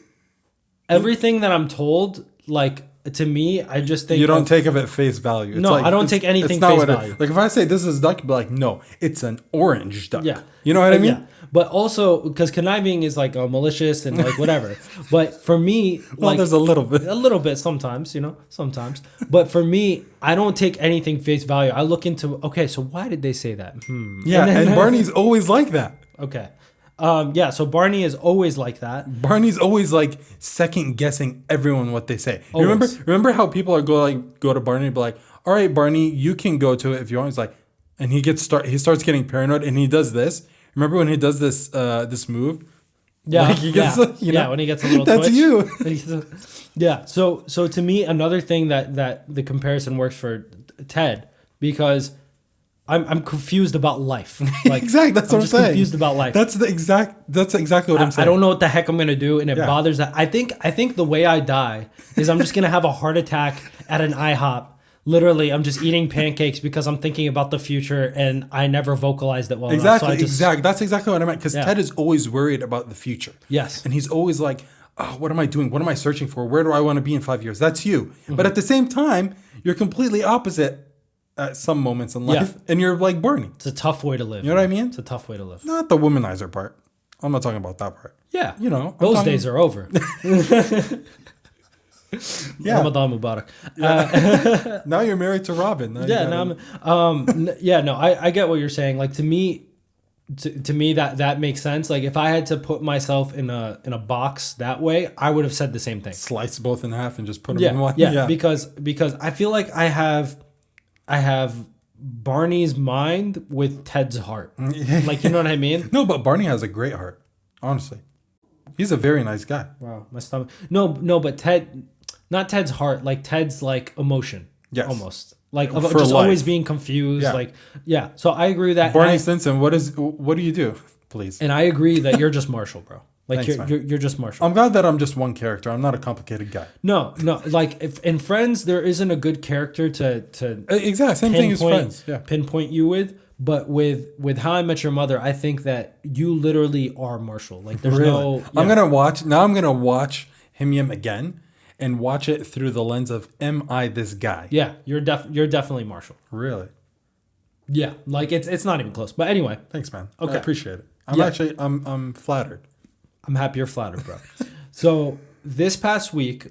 that I'm told, like to me, I just think you don't take it at face value. It's no, like, I don't take anything not face value. Like if I say this is duck, you'd be like, no, it's an orange duck. Yeah, you know what I mean? Yeah. But also because conniving is like malicious and like whatever. But for me, like there's a little bit sometimes, you know, sometimes. But for me, I don't take anything face value. I look into so why did they say that? Yeah, and Barney's always like that. Okay. Yeah, so Barney is always like that. Barney's always like second guessing everyone what they say. Remember how people are go to Barney and be like, all right, Barney, you can go to it if you want. He's like, and he starts getting paranoid and he does this. Remember when he does this move? Yeah, like he gets, when he gets a little that's twitch. you. Yeah, so to me, another thing that the comparison works for Ted because I'm confused about life. Like, exactly, that's what I'm saying. Confused about life. That's exactly what I'm saying. I don't know what the heck I'm gonna do, and it bothers that. I think the way I die is I'm just gonna have a heart attack at an IHOP. Literally, I'm just eating pancakes because I'm thinking about the future, and I never vocalized it well enough. So Exactly. That's exactly what I meant. Because Ted is always worried about the future. Yes, and he's always like, "Oh, what am I doing? What am I searching for? Where do I want to be in 5 years?" That's you. Mm-hmm. But at the same time, you're completely opposite at some moments in life, and you're like Barney. It's a tough way to live. You know what I mean? It's a tough way to live. Not the womanizer part. I'm not talking about that part. Yeah, you know, those days are over. Yeah. Ramadan Mubarak. Now you're married to Robin. I get what you're saying. Like to me that makes sense. Like if I had to put myself in a box that way, I would have said the same thing. Slice both in half and just put them in one. Yeah, because I feel like I have Barney's mind with Ted's heart. Like, you know what I mean? No, but Barney has a great heart. Honestly. He's a very nice guy. Wow, my stomach. No, but Ted, not Ted's heart, like Ted's like emotion. Yes. Almost. Like For just life. always being confused. Yeah. Like, yeah. So I agree that Barney Stinson, what do you do? Please. And I agree that you're just Marshall, bro. Like Thanks, man. you're just Marshall. I'm glad that I'm just one character. I'm not a complicated guy. No. Like if in Friends, there isn't a good character to Exactly. Same thing as Friends. Yeah. pinpoint you with. But with How I Met Your Mother, I think that you literally are Marshall. Like there's no. Yeah. I'm gonna watch HIMYIM again and watch it through the lens of, am I this guy? Yeah, you're definitely Marshall. Really? Yeah, like it's not even close. But anyway, Thanks, man. Okay. I appreciate it. I'm flattered. I'm happy you're flattered, bro. So this past week,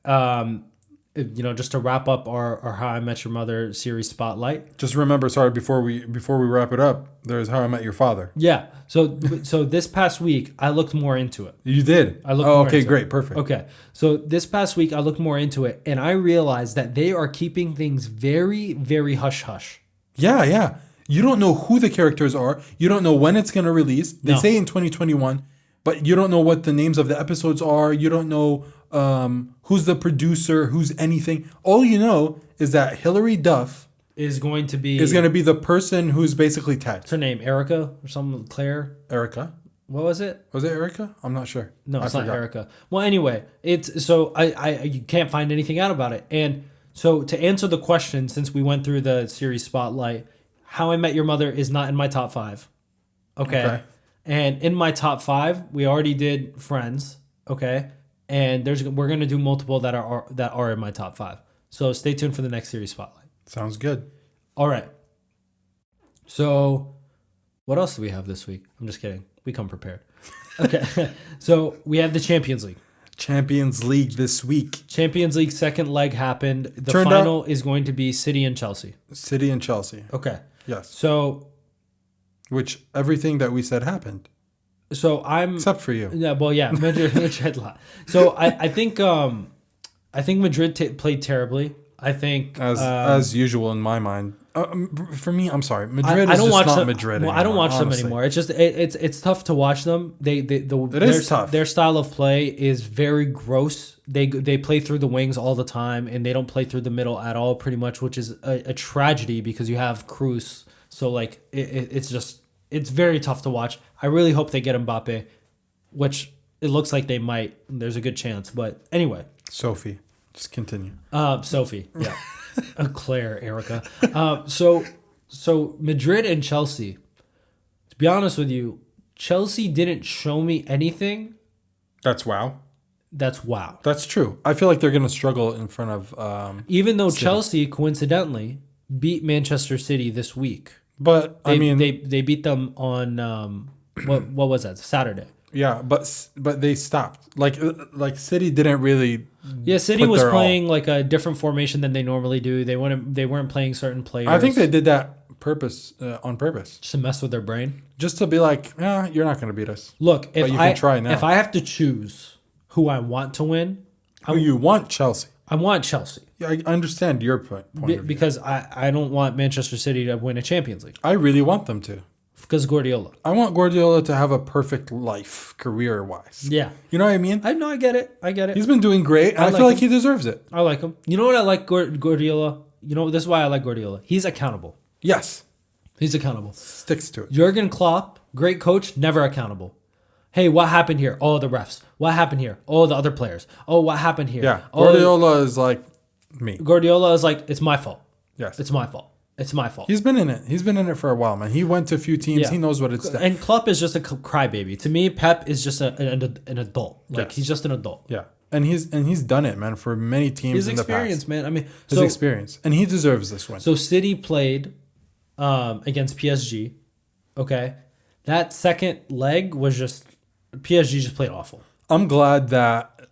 just to wrap up our How I Met Your Mother series spotlight. Just remember, sorry, before we wrap it up, there's How I Met Your Father. Yeah. So this past week, I looked more into it. You did? I looked more okay, into great, it. perfect. Okay. So this past week, I looked more into it, and I realized that they are keeping things very, very hush-hush. Yeah. You don't know who the characters are. You don't know when it's going to release. They No. say in 2021, but you don't know what the names of the episodes are. You don't know who's the producer, who's anything. All you know is that Hilary Duff Is going to be the person who's basically Ted. What's her name? Erica or something? Claire? Erica? What was it? Was it Erica? I'm not sure. No, it's I not forgot. Erica. Well, anyway, it's so I you can't find anything out about it. And so to answer the question, since we went through the series spotlight, How I Met Your Mother is not in my top 5. Okay. And in my top 5, we already did Friends. Okay. And we're gonna do multiple that are in my top 5. So stay tuned for the next series spotlight. Sounds good. All right. So what else do we have this week? I'm just kidding. We come prepared. Okay. So we have the Champions League. Champions League this week. Champions League second leg happened. The Turned final is going to be City and Chelsea. City and Chelsea. Okay. Yes. So Which everything that we said happened. I'm Except for you. Yeah, well, yeah, Madrid lot. So I think Madrid played terribly. I think As usual in my mind. For me, I'm sorry. Madrid I is don't just watch not them, Madrid well, anymore. I don't watch honestly. them anymore. It's just it's tough to watch them. It is tough. Their style of play is very gross. They play through the wings all the time, and they don't play through the middle at all, pretty much, which is a tragedy because you have Cruz. So like it's very tough to watch. I really hope they get Mbappe, which it looks like they might. There's a good chance, but anyway. Sophie, just continue. Sophie, yeah. Claire, Erica. So Madrid and Chelsea. To be honest with you, Chelsea didn't show me anything. That's wow. That's wow. That's true. I feel like they're going to struggle in front of. Even though City. Chelsea coincidentally beat Manchester City this week. But I mean, they beat them on what was that? Saturday. yeah, but they stopped. Like City didn't really. Yeah, City put was their playing all. like a different formation than they normally do. They weren't playing certain players. I think they did that on purpose, just to mess with their brain. just to be like, you're not going to beat us. Look, But you can try now. if I have to choose who I want to win, You want Chelsea. I want Chelsea. Yeah, I understand your point of view. Because I don't want Manchester City to win a Champions League I really want them to. because Guardiola. I want Guardiola to have a perfect life, career-wise. Yeah, You know what I mean? I know. I get it. He's been doing great, and I like feel like him. he deserves it. I like him. You know what I like Guardiola? You know, this is why I like Guardiola. He's accountable. Yes, He's accountable. sticks to it. Jurgen Klopp, great coach, never accountable. Hey, what happened here? Oh, the refs. What happened here? Oh, the other players. Oh, what happened here? Yeah, Oh, Guardiola is like me. Guardiola is like, it's my fault. Yes, It's my fault. It's my fault. he's been in it. He's been in it for a while, man. He went to a few teams. Yeah. He knows what it's. And Klopp is just a crybaby. To me, Pep is just an adult. Like Yes. he's just an adult. Yeah, and he's done it, man, for many teams His in the experience, past. man. I mean, His experience, and he deserves this win. So City played against PSG. Okay, that second leg was just PSG just played awful. I'm glad that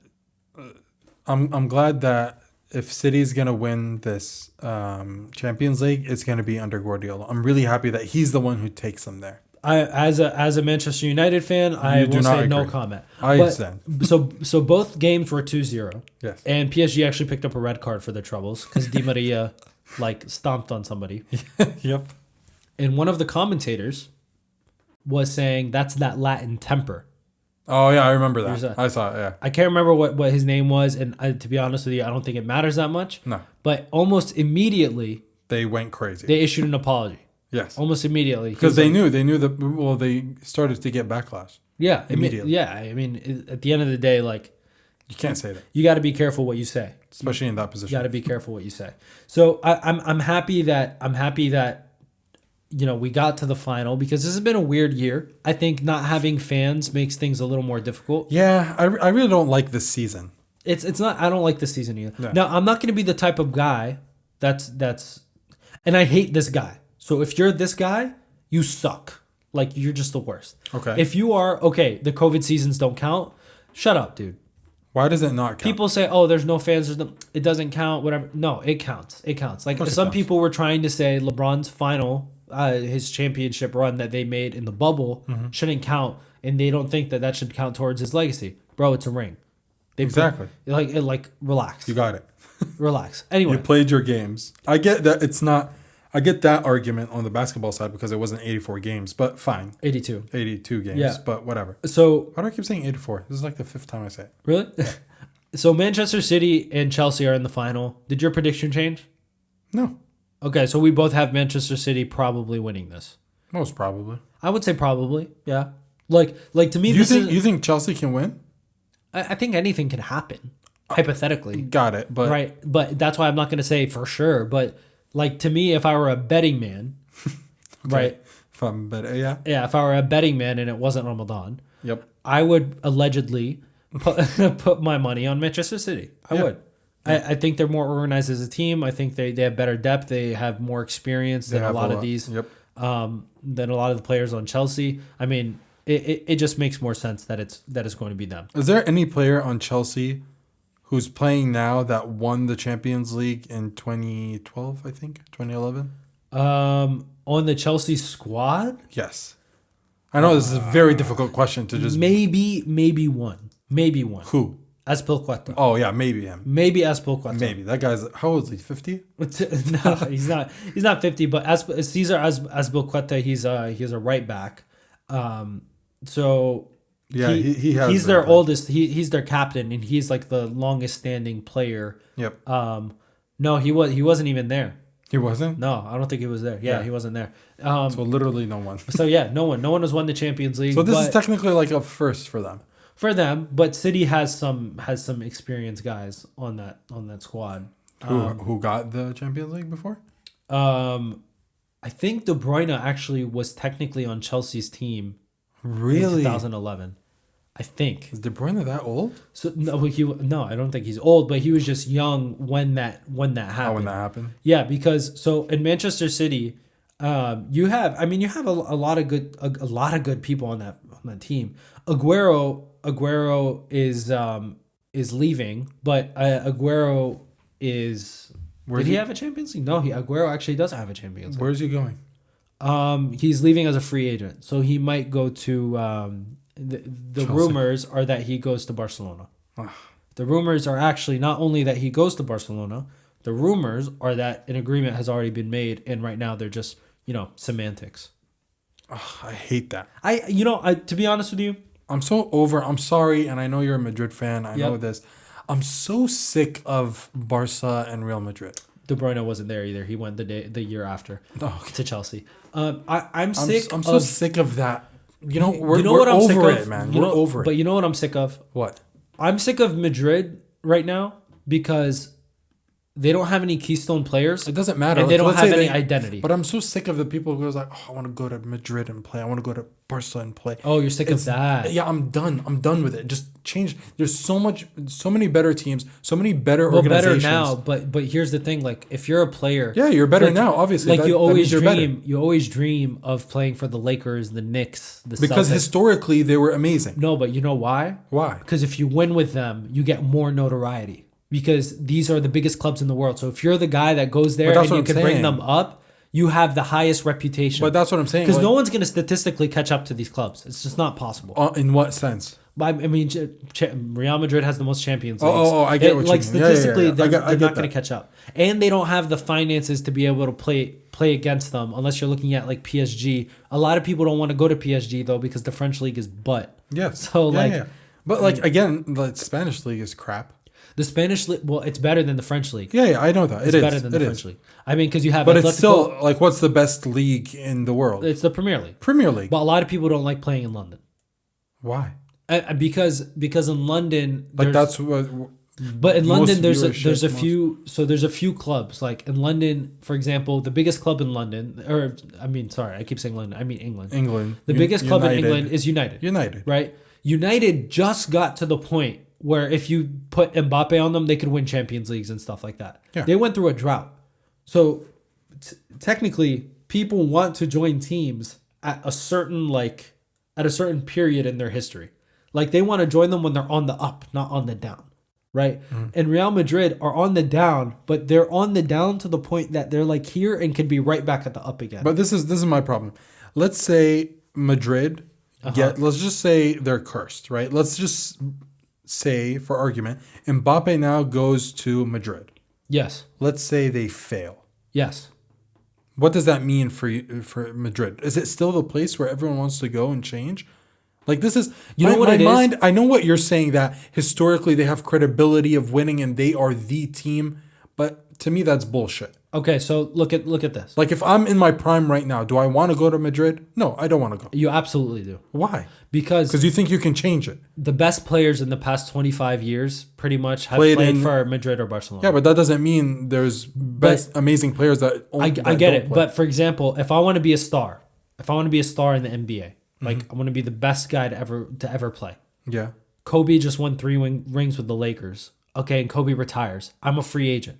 I'm glad that if City's gonna win this Champions League, it's gonna be under Guardiola. I'm really happy that he's the one who takes them there. As a Manchester United fan, I You do will not say no agree. comment. I understand. So both games were 2-0. Yes. And PSG actually picked up a red card for their troubles because Di Maria stomped on somebody. Yep. And one of the commentators was saying that's that Latin temper. Oh yeah, I remember that. There's a- I saw it. Yeah. I can't remember what his name was, and to be honest with you, I don't think it matters that much. No, But almost immediately, they went crazy. they issued an apology. Yes. Almost immediately. Because they knew that. Well, they started to get backlash. Yeah, Immediately. I mean, at the end of the day, like You can't say that, you got to be careful what you say. especially in that You position. got to be careful what you say. So I'm happy that we got to the final because this has been a weird year. I think not having fans makes things a little more difficult. Yeah, I really don't like this season. It's not. I don't like this season either. No. Now I'm not going to be the type of guy that's, and I hate this guy. So if you're this guy, you suck. Like you're just the worst. Okay. If you are okay, the COVID seasons don't count. Shut up, dude. Why does it not count? People say, "Oh, there's no fans. It doesn't count." Whatever. No, it counts. It counts. Like some people were trying to say LeBron's final, his championship run that they made in the bubble shouldn't count, and they don't think that should count towards his legacy. Bro, it's a ring. Exactly. Like relax. You got it. Relax. Anyway, You played your games. I get that it's not. I get that argument on the basketball side because it wasn't 84 games, but fine. 82. 82 games, Yeah. but whatever. So Why do I keep saying 84? This is like the 5th time I say it. really, so Manchester City and Chelsea are in the final. Did your prediction change? No, Okay, so we both have Manchester City probably winning this. most probably. I would say probably, yeah. Like to me, You think Chelsea can win? I think anything can happen, hypothetically. Got it, but Right, but that's why I'm not going to say for sure. But like to me, if I were a betting man, right? if I'm better, yeah. Yeah, if I were a betting man and it wasn't Ramadan, Yep. I would allegedly put my money on Manchester City. I would. I think they're more organized as a team. I think they have better depth. They have more experience than a lot of these. Yep. Than a lot of the players on Chelsea. I mean, it just makes more sense that it's going to be them. Is there any player on Chelsea who's playing now that won the Champions League in 2012, I think? 2011? On the Chelsea squad, Yes. I know this is a very difficult question to just... maybe one. Who? Azpilicueta. Oh, yeah, maybe him. Maybe Azpilicueta. Maybe. That guy's... How old is he? 50? No, he's not. He's not 50. But Cesar Azpilicueta, he's a right back. So Yeah, he has... he's their oldest. He's their captain, and he's like the longest standing player. Yep. No, he wasn't even there. He wasn't? No, I don't think he was there. Yeah, Yeah. he wasn't there. So literally no one. So yeah, no one has won the Champions League. So this is but- technically like a first for them. for them, but City has some experienced guys on that squad. Who got the Champions League before? I think De Bruyne actually was technically on Chelsea's team in Really? 2011. I think. Is De Bruyne that old? So no, I don't think he's old, but he was just young when that happened. Oh, when that happened? Yeah, because so in Manchester City, you have a lot of good people on that team. Aguero is leaving, but Aguero is. Did he have a Champions League? No, Aguero actually does have a Champions League. Where's he going? He's leaving as a free agent, so he might go to. The rumors are that he goes to Barcelona. The rumors are actually not only that he goes to Barcelona. The rumors are that an agreement has already been made, and right now they're just semantics. I hate that. To be honest with you, I'm sorry, and I know you're a Madrid fan. I know this. I'm so sick of Barca and Real Madrid. De Bruyne wasn't there either. He went the year after to Chelsea. I'm so sick of that. We're what I'm sick over of? it, man. We're over it. But you know what I'm sick of? What? I'm sick of Madrid right now because they don't have any keystone players. It doesn't matter. And they don't have any identity. But I'm so sick of the people who goes like, I want to go to Madrid and play. I want to go to Barca and play. Oh, you're sick of that. Yeah, I'm done. I'm done with it. Just change. There's so many better teams, so many better organizations. Better now, but here's the thing: like, if you're a player, yeah, you're better now. Obviously, like you always dream of playing for the Lakers, the Knicks, the because Celtics. Historically they were amazing. No, but you know why? Why? Because if you win with them, you get more notoriety. Because these are the biggest clubs in the world. So if you're the guy that goes there and you can bring them up, you have the highest reputation. But that's what I'm saying. Because no one's going to statistically catch up to these clubs. It's just not possible. In what sense? I mean, Real Madrid has the most Champions Leagues. I get what you mean. Statistically, they're not that. going to catch up. And they don't have the finances to be able to play against them unless you're looking at like PSG. A lot of people don't want to go to PSG though because the French league is butt. Yes. So But again, the Spanish league is crap. The Spanish league, well, it's better than the French league. Yeah, I know that. It's better than the French league. I mean, because you have. But it's still like, what's the best league in the world? It's the Premier League. Premier League. But a lot of people don't like playing in London. Why? Because in London, Like that's what. but in London, there's a viewership, few clubs. Like in London, for example, the biggest club in London, or I mean, sorry, I keep saying London. I mean England. England. The biggest club in England is United. United. Right? United just got to the point where if you put Mbappe on them, they could win Champions Leagues and stuff like that. Yeah. They went through a drought. So technically, people want to join teams at a certain period in their history. Like they want to join them when they're on the up, not on the down. Right? And Real Madrid are on the down, but they're on the down to the point that they're like here and can be right back at the up again. But this is my problem. Let's say Madrid let's just say they're cursed, right? Let's just say, for argument, Mbappe now goes to Madrid. Yes. Let's say they fail. Yes. What does that mean for Madrid? Is it still the place where everyone wants to go and change? Like this is I know what you're saying, that historically they have credibility of winning and they are the team, but to me that's bullshit. Okay, so look at this. Like if I'm in my prime right now, do I want to go to Madrid? No, I don't want to go. You absolutely do. Why? Because you think you can change it. The best players in the past 25 years pretty much have played for Madrid or Barcelona. Yeah, but that doesn't mean there's amazing players that I get it. Play. But for example, if I want to be a star, in the NBA, like I want to be the best guy to ever play. Yeah. Kobe just won 3 rings with the Lakers. Okay, and Kobe retires. I'm a free agent.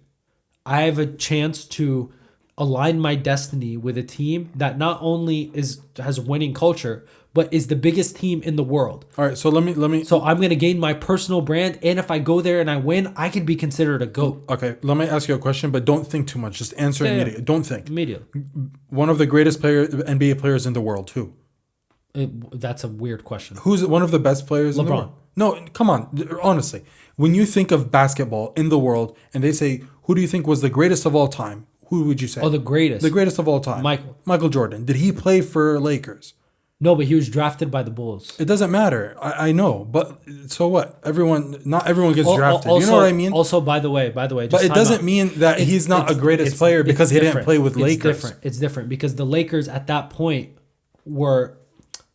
I have a chance to align my destiny with a team that not only has winning culture, but is the biggest team in the world. All right, so let me. So I'm gonna gain my personal brand, and if I go there and I win, I could be considered a GOAT. Okay, let me ask you a question, but don't think too much. Just answer immediately. Don't think. Immediately. One of the greatest NBA players in the world. Who? That's a weird question. Who's one of the best players in the world? No, come on. Honestly, when you think of basketball in the world, and they say, who do you think was the greatest of all time? Who would you say? Oh, the greatest. The greatest of all time. Michael Jordan. Did he play for Lakers? No, but he was drafted by the Bulls. It doesn't matter. I know, but so what? Not everyone gets drafted. You know what I mean? Also, by the way. But it doesn't mean that he's not a greatest player because he didn't play with Lakers. It's different because the Lakers at that point were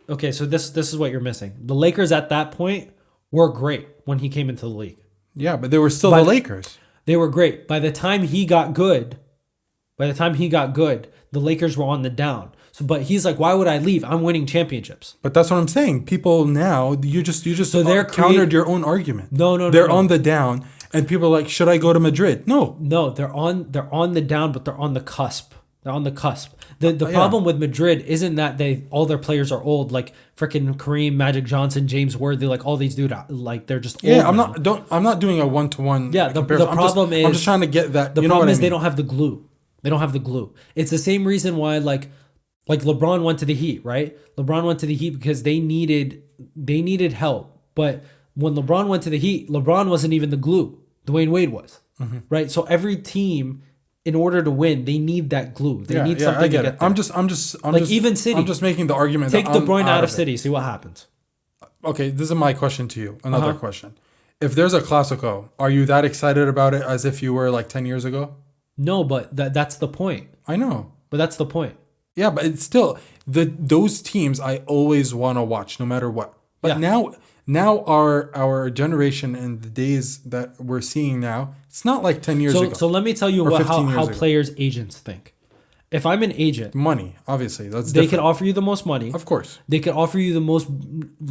okay. So this is what you're missing. The Lakers at that point were great when he came into the league. Yeah, but they were still the Lakers. They were great. By the time he got good, the Lakers were on the down. So, but he's like, why would I leave? I'm winning championships. But that's what I'm saying. People now, you just countered your own argument. No. They're on the down, and people are like, should I go to Madrid? No, they're on the down, but they're on the cusp. The problem with Madrid isn't that all their players are old, like freaking Kareem, Magic Johnson, James Worthy, like all these dudes, like they're just old. Yeah, I'm not doing a 1-to-1. Yeah, the problem is I'm just trying to get that. The problem is they don't have the glue. It's the same reason why like LeBron went to the Heat, right? LeBron went to the Heat because they needed help. But when LeBron went to the Heat, LeBron wasn't even the glue. Dwayne Wade was, right? So every team, in order to win, they need that glue. They need something I get to it. get there. I'm just even City. I'm just making the argument. Take De Bruyne out of City. See what happens. Okay, this is my question to you. Another question. If there's a Clasico, are you that excited about it as if you were like 10 years ago? No, but that's the point. I know. But that's the point. Yeah, but it's still those teams I always want to watch no matter what. But now our generation and the days that we're seeing now, it's not like 10 years ago. So let me tell you how players' agents think. If I'm an agent, money, obviously, they can offer you the most money. Of course. They can offer you the most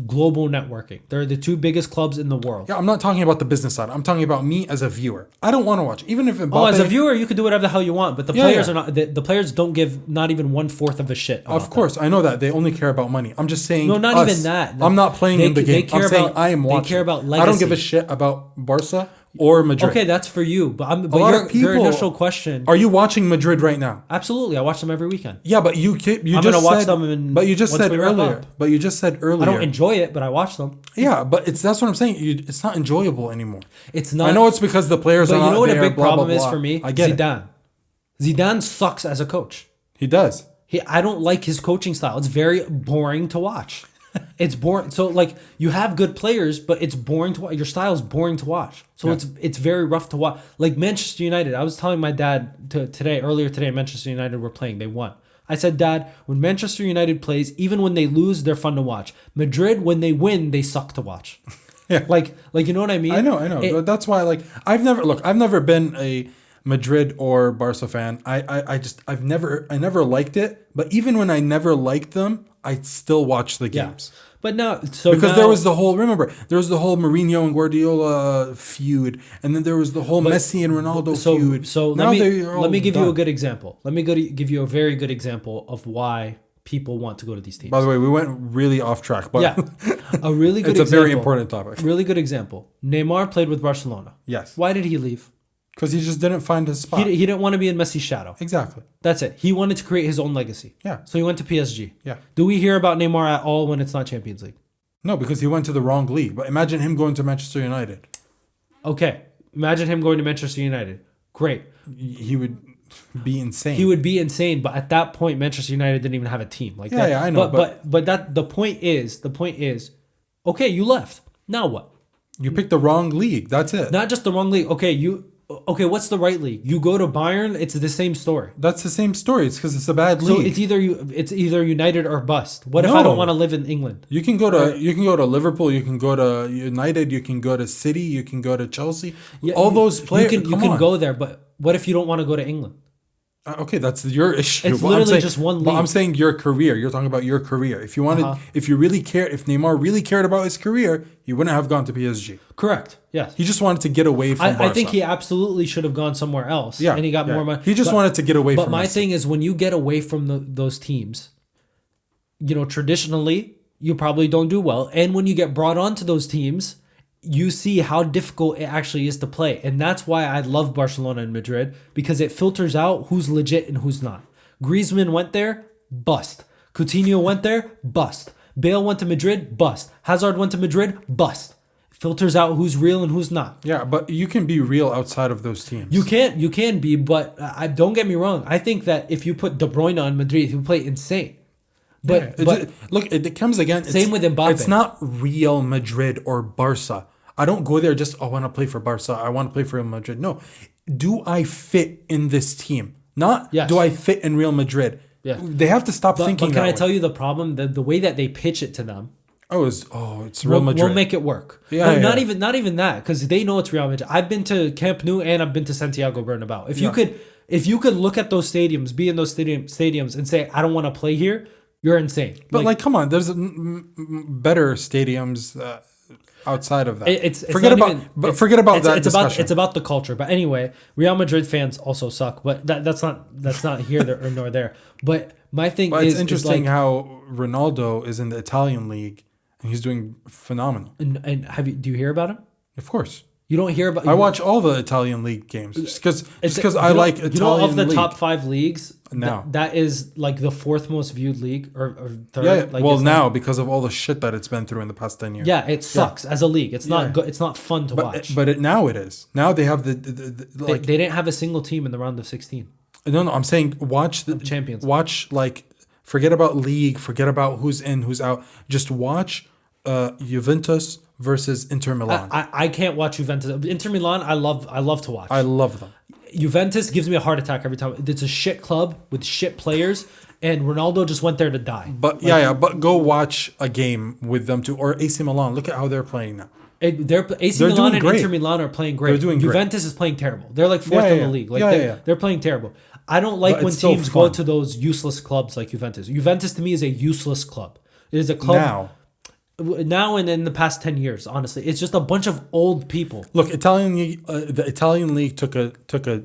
global networking. They're the 2 biggest clubs in the world. Yeah, I'm not talking about the business side. I'm talking about me as a viewer. I don't want to watch, even if Mbappe, as a viewer, you can do whatever the hell you want. But the players are not. The players don't give not even 1/4 of a shit. Of course, I know that they only care about money. I'm just saying. No, not even that. I'm not playing in the game. I'm saying I am watching. They care about legacy. I don't give a shit about Barca or Madrid. Okay, that's for you. But your initial question. Are you watching Madrid right now? Absolutely, I watch them every weekend. Yeah, but I'm gonna watch them. But you just said earlier. I don't enjoy it, but I watch them. Yeah, but that's what I'm saying. It's not enjoyable anymore. It's not. I know it's because the players are not there. But you know what a big problem is for me? I get Zidane. Zidane sucks as a coach. He does. I don't like his coaching style. It's very boring to watch. It's boring. So like you have good players, but it's boring to watch. Your style is boring to watch. So it's very rough to watch. Like Manchester United. I was telling my dad earlier today, Manchester United were playing. They won. I said, Dad, when Manchester United plays, even when they lose, they're fun to watch. Madrid, when they win, they suck to watch. Yeah. Like you know what I mean? I know. That's why, like, I've never been a Madrid or Barca fan. I've never liked it. But even when I never liked them, I still watch the games. But now, there was the whole Mourinho and Guardiola feud, and then there was the whole Messi and Ronaldo feud. So let me give you a good example. Let me give you a very good example of why people want to go to these teams. By the way, we went really off track, but yeah, a really good. It's a very important topic. Really good example. Neymar played with Barcelona. Yes. Why did he leave? Because he just didn't find his spot. He didn't want to be in Messi's shadow. Exactly. That's it. He wanted to create his own legacy. Yeah. So he went to PSG. Yeah. Do we hear about Neymar at all when it's not Champions League? No, because he went to the wrong league. But imagine him going to Manchester United. Okay. Imagine him going to Manchester United. Great. He would be insane. He would be insane, but at that point, Manchester United didn't even have a team like that. Yeah, I know. But that the point is, okay, you left. Now what? You picked the wrong league. That's it. Not just the wrong league. Okay, what's the right league? You go to Bayern, it's the same story. That's the same story. It's because it's a bad league. So it's either United or bust. What if I don't want to live in England? You can go to Liverpool. You can go to United. You can go to City. You can go to Chelsea. Yeah, all those players. You can go there, but what if you don't want to go to England? Okay, that's your issue. It's literally just one league. But I'm saying your career. You're talking about your career. If you wanted, if Neymar really cared about his career, he wouldn't have gone to PSG. Correct. Yes. He just wanted to get away from Barca. I think he absolutely should have gone somewhere else. Yeah. And he got more money. He just wanted to get away from But my thing is, when you get away from those teams, traditionally, you probably don't do well. And when you get brought onto those teams, you see how difficult it actually is to play. And that's why I love Barcelona and Madrid, because it filters out who's legit and who's not. Griezmann went there, bust. Coutinho went there, bust. Bale went to Madrid, bust. Hazard went to Madrid, bust. Filters out who's real and who's not. Yeah, but you can be real outside of those teams. You can be, but don't get me wrong. I think that if you put De Bruyne on Madrid, he'll play insane. But look, it comes again. Same with Mbappe. It's not Real Madrid or Barca. I don't go there just, I want to play for Barca. I want to play for Real Madrid. No. Do I fit in this team? Not do I fit in Real Madrid? Yeah. They have to stop thinking that way. But can I tell you the problem? The way that they pitch it to them. It's Real Madrid. We'll make it work. Yeah, Not even that, because they know it's Real Madrid. I've been to Camp Nou and I've been to Santiago Bernabeu. If you could look at those stadiums, be in those stadiums and say, I don't want to play here, you're insane. But come on, there's better stadiums outside of that. Forget about that discussion. It's about the culture. But anyway, Real Madrid fans also suck. But that's not here nor there. But my thing is, it's interesting how Ronaldo is in the Italian league and he's doing phenomenal. And do you hear about him? Of course. You don't hear about. I watch all the Italian league games just because I like Italian. Of the league. top 5 leagues, now that is like the 4th most viewed league or third. Yeah, like now because of all the shit that it's been through in the past 10 years. Yeah, it sucks as a league. It's not good. It's not fun to watch. Now it is. Now they have they didn't have a single team in the round of 16. No, I'm saying watch the champions. Watch forget about league. Forget about who's in, who's out. Just watch Juventus versus Inter Milan. I can't watch Juventus. Inter Milan, I love to watch. I love them. Juventus gives me a heart attack every time. It's a shit club with shit players, and Ronaldo just went there to die. But but go watch a game with them too, or AC Milan. Look at how they're playing now. AC Milan and Inter Milan are playing great. They're doing Juventus is playing terrible. They're like 4th in the league. They're playing terrible. I don't like when teams go to those useless clubs like Juventus. Juventus to me is a useless club. It is a club now and in the past 10 years, honestly. It's just a bunch of old people. Look, the Italian league took a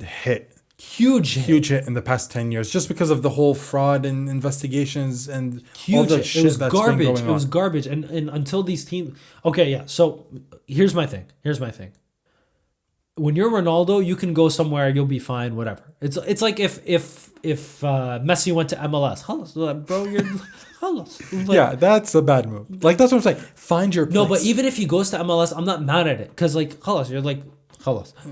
hit. Huge hit in the past 10 years just because of the whole fraud and investigations and all the shit that's garbage. been going on. It was garbage. And until these teams... Okay, yeah. So here's my thing. When you're Ronaldo, you can go somewhere, you'll be fine, whatever. It's like if Messi went to MLS. Khalas, bro, you're... Yeah, that's a bad move. That's what I'm saying. Find your place. No, but even if he goes to MLS, I'm not mad at it. Because, Khalas,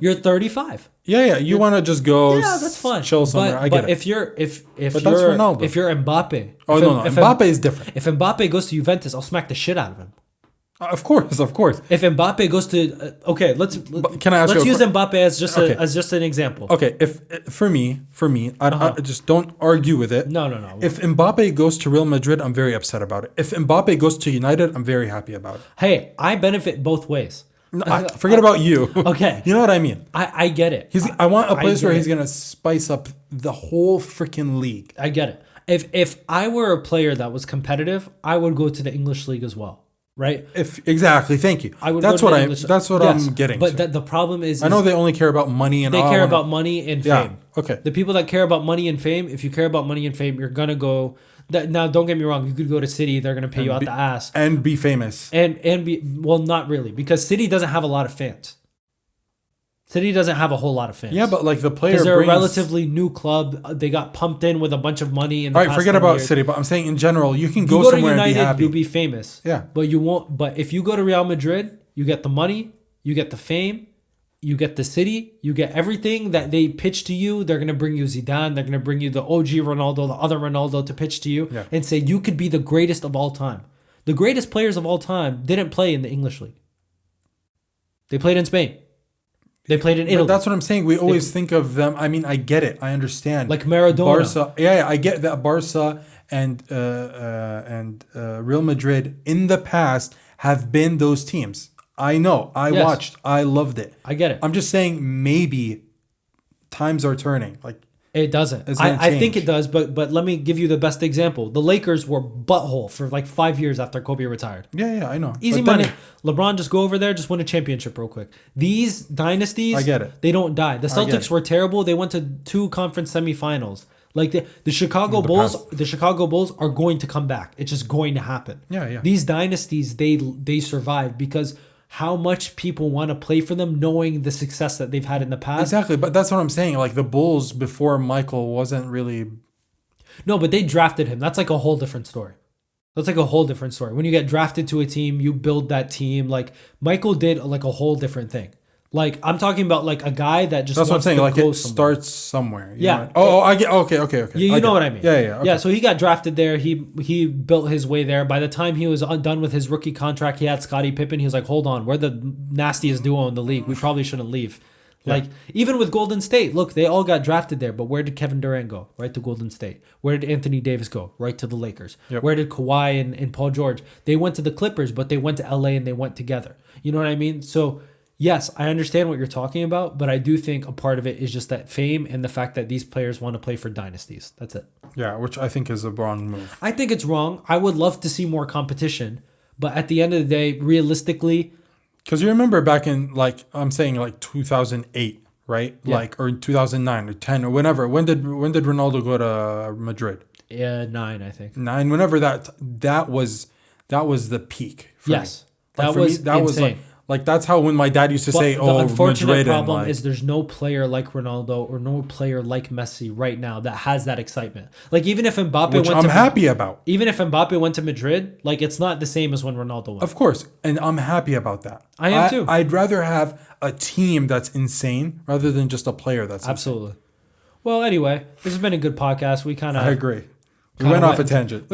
you're 35. Yeah, you want to just go that's fine. Chill somewhere. I get it. If you're Mbappe. If you're Mbappe. Mbappe is different. If Mbappe goes to Juventus, I'll smack the shit out of him. Of course, of course. If Mbappe goes to okay, can I ask let's you use Mbappe as just an example. Okay, if for me, I just don't argue with it. No. If Mbappe goes to Real Madrid, I'm very upset about it. If Mbappe goes to United, I'm very happy about it. Hey, I benefit both ways. Forget about you. Okay. You know what I mean? I get it. I want a place where he's gonna spice up the whole freaking league. I get it. If I were a player that was competitive, I would go to the English league as well. Right. Exactly. Thank you. That's what I'm getting. But the problem is, I know they only care about money and they care about money and fame. Okay. The people that care about money and fame, if you care about money and fame, you're gonna go. Now, don't get me wrong. You could go to City. They're gonna pay you out the ass and be famous. And be well, not really, because City doesn't have a lot of fans. City doesn't have a whole lot of fans. Yeah, but like the player, because they're a relatively new club. They got pumped in with a bunch of money. All right, forget about City, but I'm saying in general, you can go somewhere to United, and be happy. You'll be famous. Yeah, but you won't. But if you go to Real Madrid, you get the money, you get the fame, you get the city, you get everything that they pitch to you. They're gonna bring you Zidane. They're gonna bring you the OG Ronaldo, the other Ronaldo to pitch to you and say you could be the greatest of all time. The greatest players of all time didn't play in the English league. They played in Spain. They played in Italy. But that's what I'm saying. We always think of them. I mean, I get it. I understand. Like Maradona. Barca. Yeah, I get that Barca and Real Madrid in the past have been those teams. I know. I watched. I loved it. I get it. I'm just saying maybe times are turning. Like it doesn't. I think it does, but let me give you the best example. The Lakers were butthole for like 5 years after Kobe retired. Yeah, I know. Easy money. LeBron, just go over there, just win a championship real quick. These dynasties, I get it. They don't die. The Celtics were terrible. They went to 2 conference semifinals. Like the Chicago Bulls, the Chicago Bulls are going to come back. It's just going to happen. Yeah. These dynasties, they survive because how much people want to play for them knowing the success that they've had in the past. Exactly, but that's what I'm saying. Like the Bulls before Michael wasn't really... No, but they drafted him. That's like a whole different story. That's like a whole different story. When you get drafted to a team, you build that team. Like Michael did like a whole different thing. Like I'm talking about like a guy that just that's what I'm saying. Like it somewhere. Starts somewhere. Yeah. I get. Okay. You know what I mean. Yeah. Okay. Yeah. So he got drafted there. He built his way there. By the time he was done with his rookie contract, he had Scottie Pippen. He was like, hold on, we're the nastiest duo in the league. We probably shouldn't leave. Like even with Golden State, look, they all got drafted there. But where did Kevin Durant go? Right to Golden State. Where did Anthony Davis go? Right to the Lakers. Yep. Where did Kawhi and Paul George? They went to the Clippers, but they went to LA and they went together. You know what I mean? So. Yes, I understand what you're talking about, but I do think a part of it is just that fame and the fact that these players want to play for dynasties. That's it. Yeah, which I think is a wrong move. I think it's wrong. I would love to see more competition, but at the end of the day, realistically... Because you remember back in, like, I'm saying like 2008, right? Yeah. Like, or 2009 or 10 or whenever. When did Ronaldo go to Madrid? 9, I think. 9, whenever that was the peak. Yes. Me. Like, that was that insane. was like that's how when my dad used to say, "Oh, the unfortunate Madrid," problem is there's no player like Ronaldo or no player like Messi right now that has that excitement. Like even if Mbappe which I'm happy about. Even if Mbappe went to Madrid, like it's not the same as when Ronaldo went. Of course, and I'm happy about that. I am too. I'd rather have a team that's insane rather than just a player that's absolutely. Insane. Well, anyway, this has been a good podcast. We kind of I agree. We went off a tangent.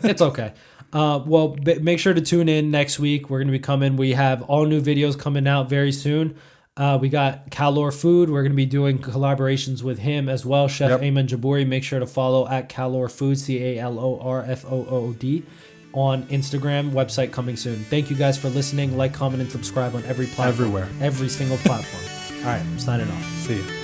It's okay. Well, make sure to tune in next week. We're going to be coming. We have all new videos coming out very soon. We got Calor Food. We're going to be doing collaborations with him as well. Chef Ayman Jabouri. Make sure to follow at Calor Food, CALORFOOD on Instagram. Website coming soon. Thank you guys for listening. Like, comment, and subscribe on every platform. Everywhere. Every single platform. All right, I'm signing off. See you.